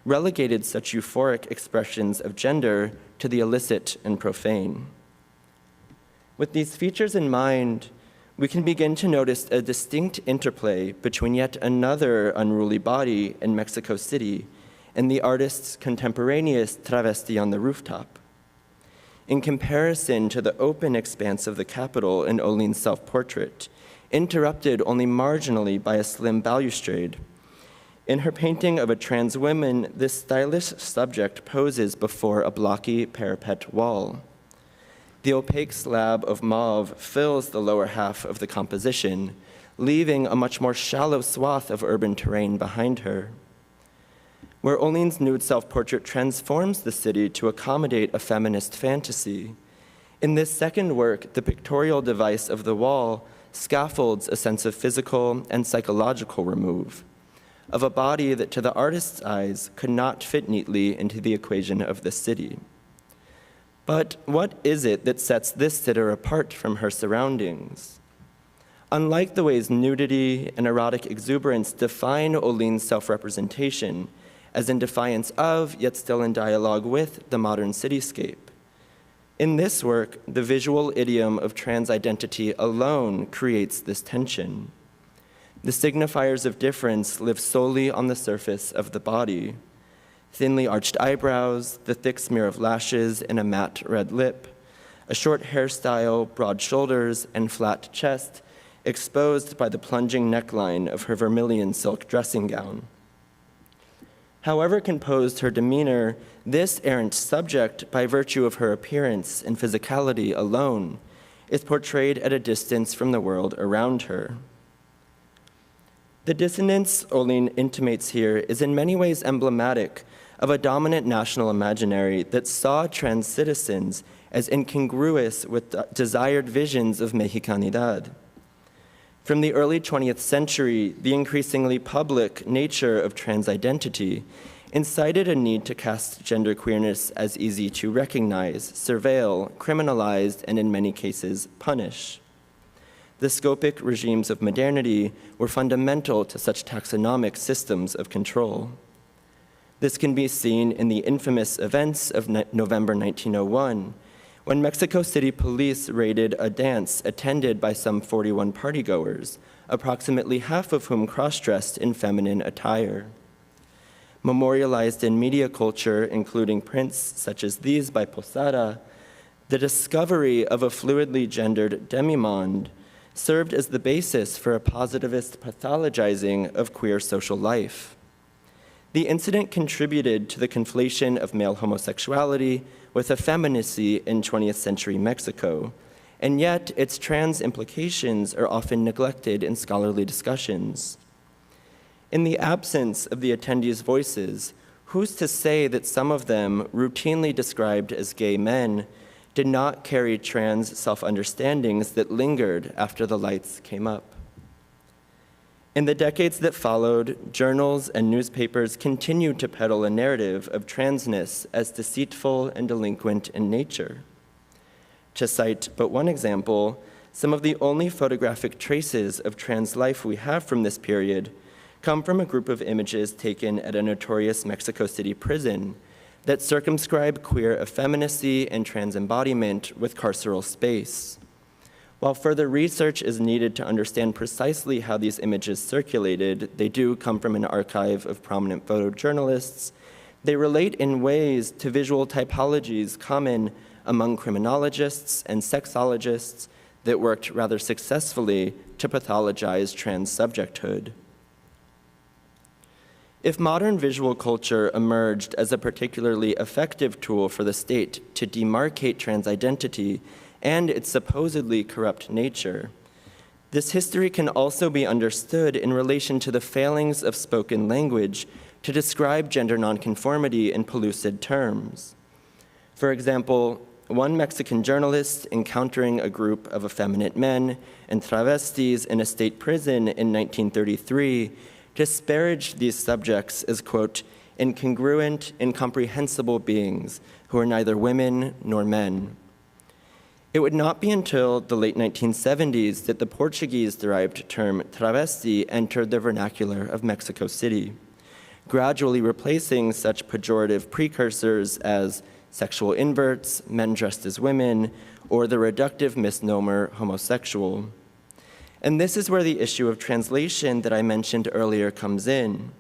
relegated such euphoric expressions of gender to the illicit and profane. With these features in mind, we can begin to notice a distinct interplay between yet another unruly body in Mexico City and the artist's contemporaneous travesti on the rooftop. In comparison to the open expanse of the capital in Olin's self-portrait, interrupted only marginally by a slim balustrade, in her painting of a trans woman, this stylish subject poses before a blocky parapet wall. The opaque slab of mauve fills the lower half of the composition, leaving a much more shallow swath of urban terrain behind her. Where Olin's nude self-portrait transforms the city to accommodate a feminist fantasy, in this second work, the pictorial device of the wall scaffolds a sense of physical and psychological remove, of a body that to the artist's eyes could not fit neatly into the equation of the city. But what is it that sets this sitter apart from her surroundings? Unlike the ways nudity and erotic exuberance define Olin's self-representation, as in defiance of, yet still in dialogue with, the modern cityscape, in this work, the visual idiom of trans identity alone creates this tension. The signifiers of difference live solely on the surface of the body. Thinly arched eyebrows, the thick smear of lashes, and a matte red lip, a short hairstyle, broad shoulders, and flat chest, exposed by the plunging neckline of her vermilion silk dressing gown. However composed her demeanor, this errant subject, by virtue of her appearance and physicality alone, is portrayed at a distance from the world around her. The dissonance Olin intimates here is in many ways emblematic of a dominant national imaginary that saw trans citizens as incongruous with desired visions of Mexicanidad. From the early 20th century, the increasingly public nature of trans identity incited a need to cast genderqueerness as easy to recognize, surveil, criminalize, and in many cases, punish. The scopic regimes of modernity were fundamental to such taxonomic systems of control. This can be seen in the infamous events of November 1901, when Mexico City police raided a dance attended by some 41 partygoers, approximately half of whom cross-dressed in feminine attire. Memorialized in media culture, including prints such as these by Posada, the discovery of a fluidly gendered demimonde served as the basis for a positivist pathologizing of queer social life. The incident contributed to the conflation of male homosexuality with effeminacy in 20th century Mexico, and yet its trans implications are often neglected in scholarly discussions. In the absence of the attendees' voices, who's to say that some of them, routinely described as gay men, did not carry trans self-understandings that lingered after the lights came up? In the decades that followed, journals and newspapers continued to peddle a narrative of transness as deceitful and delinquent in nature. To cite but one example, some of the only photographic traces of trans life we have from this period come from a group of images taken at a notorious Mexico City prison that circumscribe queer effeminacy and trans embodiment with carceral space. While further research is needed to understand precisely how these images circulated, they do come from an archive of prominent photojournalists. They relate in ways to visual typologies common among criminologists and sexologists that worked rather successfully to pathologize trans subjecthood. If modern visual culture emerged as a particularly effective tool for the state to demarcate trans identity and its supposedly corrupt nature, this history can also be understood in relation to the failings of spoken language to describe gender nonconformity in pellucid terms. For example, one Mexican journalist encountering a group of effeminate men and travestis in a state prison in 1933 disparaged these subjects as, quote, incongruent, incomprehensible beings who are neither women nor men. It would not be until the late 1970s that the Portuguese-derived term travesti entered the vernacular of Mexico City, gradually replacing such pejorative precursors as sexual inverts, men dressed as women, or the reductive misnomer homosexual. And this is where the issue of translation that I mentioned earlier comes in,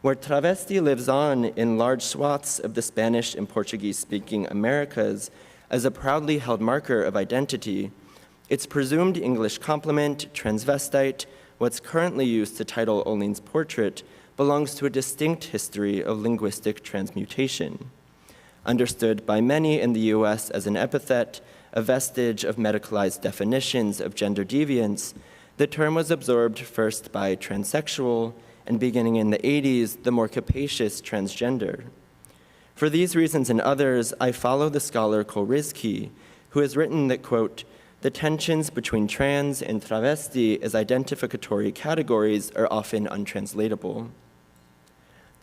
where travesti lives on in large swaths of the Spanish and Portuguese-speaking Americas as a proudly held marker of identity. Its presumed English complement, transvestite, what's currently used to title Olin's portrait, belongs to a distinct history of linguistic transmutation. Understood by many in the US as an epithet, a vestige of medicalized definitions of gender deviance, the term was absorbed first by transsexual, and beginning in the 80s, the more capacious transgender. For these reasons and others, I follow the scholar Brodsky, who has written that, quote, the tensions between trans and travesti as identificatory categories are often untranslatable.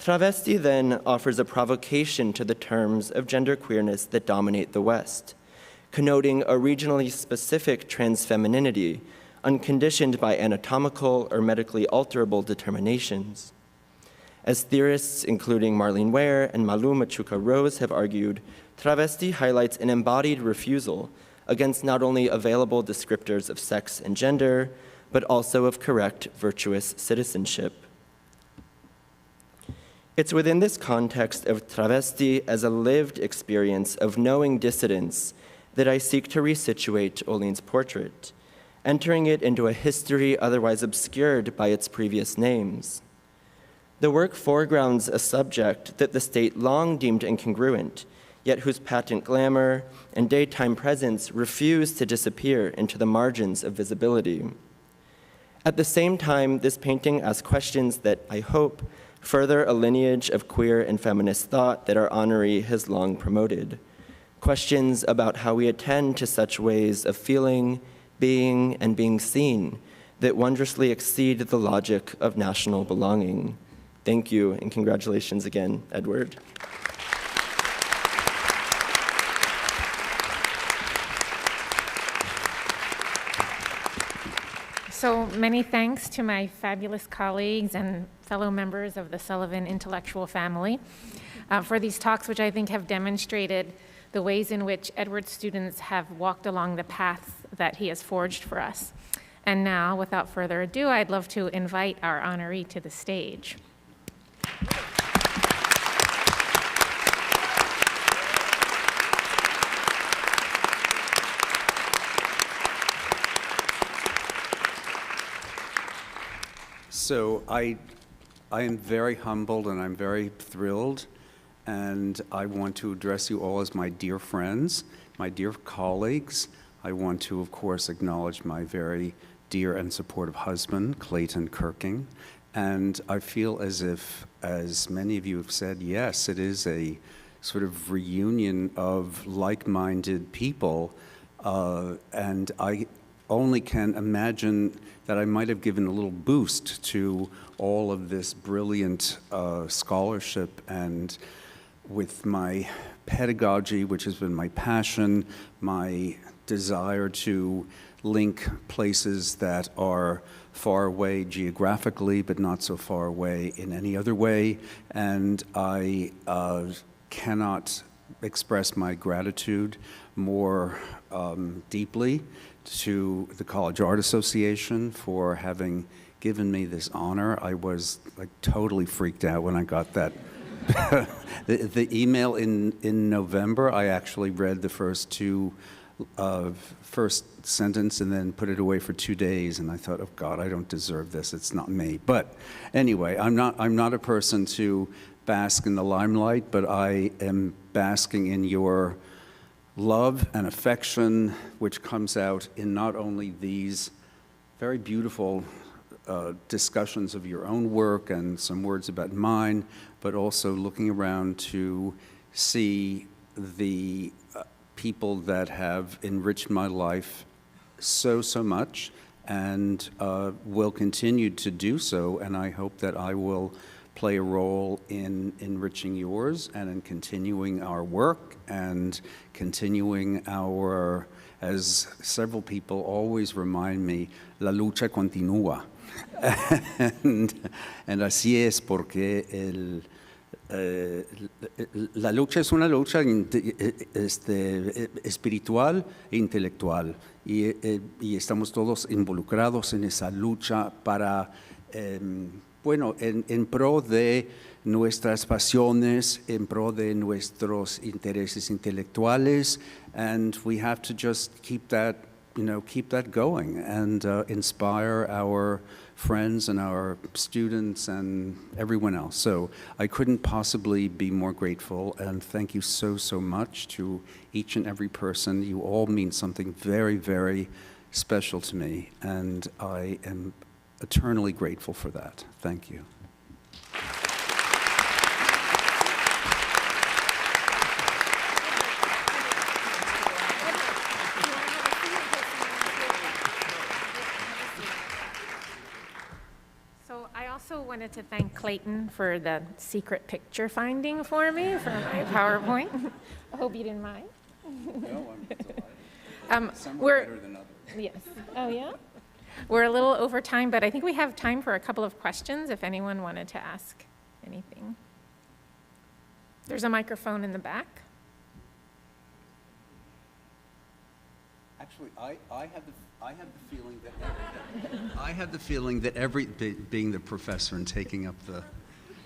Travesti then offers a provocation to the terms of genderqueerness that dominate the West, connoting a regionally specific transfemininity, unconditioned by anatomical or medically alterable determinations. As theorists, including Marlene Ware and Malu Machuca-Rose, have argued, travesti highlights an embodied refusal against not only available descriptors of sex and gender, but also of correct, virtuous citizenship. It's within this context of travesti as a lived experience of knowing dissidence that I seek to resituate Olin's portrait, entering it into a history otherwise obscured by its previous names. The work foregrounds a subject that the state long deemed incongruent, yet whose patent glamour and daytime presence refuse to disappear into the margins of visibility. At the same time, this painting asks questions that I hope further a lineage of queer and feminist thought that our honoree has long promoted. Questions about how we attend to such ways of feeling, being, and being seen that wondrously exceed the logic of national belonging. Thank you, and congratulations again, Edward. So many thanks to my fabulous colleagues and fellow members of the Sullivan intellectual family for these talks, which I think have demonstrated the ways in which Edward's students have walked along the path that he has forged for us. And now, without further ado, I'd love to invite our honoree to the stage. So I am very humbled and I'm very thrilled, and I want to address you all as my dear friends, my dear colleagues. I want to, of course, acknowledge my very dear and supportive husband, Clayton Kirking, and I feel as if, as many of you have said, yes, it is a sort of reunion of like-minded people, and I only can imagine that I might have given a little boost to all of this brilliant scholarship, and with my pedagogy, which has been my passion, my desire to link places that are far away geographically, but not so far away in any other way, and I cannot express my gratitude more deeply to the College Art Association for having given me this honor. I was like totally freaked out when I got that. the email in November. I actually read the first sentence and then put it away for 2 days, and I thought, oh God, I don't deserve this. It's not me. But anyway, I'm not a person to bask in the limelight, but I am basking in your love and affection, which comes out in not only these very beautiful discussions of your own work and some words about mine, but also looking around to see the people that have enriched my life so much and will continue to do so, and I hope that I will play a role in enriching yours and in continuing our work and continuing our, as several people always remind me, la lucha continúa. And así es, porque la lucha es una lucha espiritual e intelectual, y estamos todos involucrados en esa lucha para bueno, en pro de nuestras pasiones, en pro de nuestros intereses intelectuales, and we have to just keep that, keep that going and inspire our friends and our students and everyone else. So I couldn't possibly be more grateful, and thank you so much to each and every person. You all mean something very, very special to me, and I am eternally grateful for that. Thank you. So I also wanted to thank Clayton for the secret picture finding for me for my PowerPoint. I hope you didn't mind. No, I'm delighted. Some are better than others. Yes. Oh, yeah? We're a little over time, but I think we have time for a couple of questions if anyone wanted to ask anything. There's a microphone in the back. Actually, I have the feeling that I have the feeling that being the professor and taking up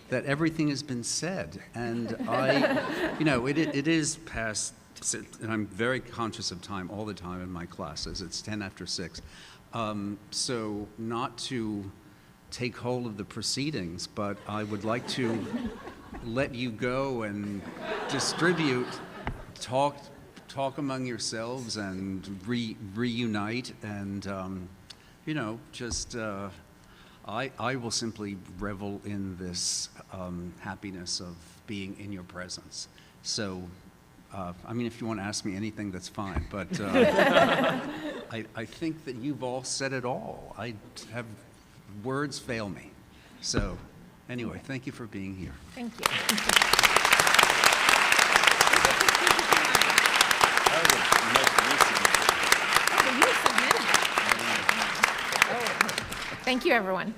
that everything has been said, and it is past, and I'm very conscious of time all the time in my classes. It's 10 after 6. So not to take hold of the proceedings, but I would like to let you go and distribute talk among yourselves and reunite, and just I will simply revel in this happiness of being in your presence. So, I mean, if you want to ask me anything, that's fine. But I think that you've all said it all. Words fail me. So, anyway, thank you for being here. Thank you. Thank you, everyone.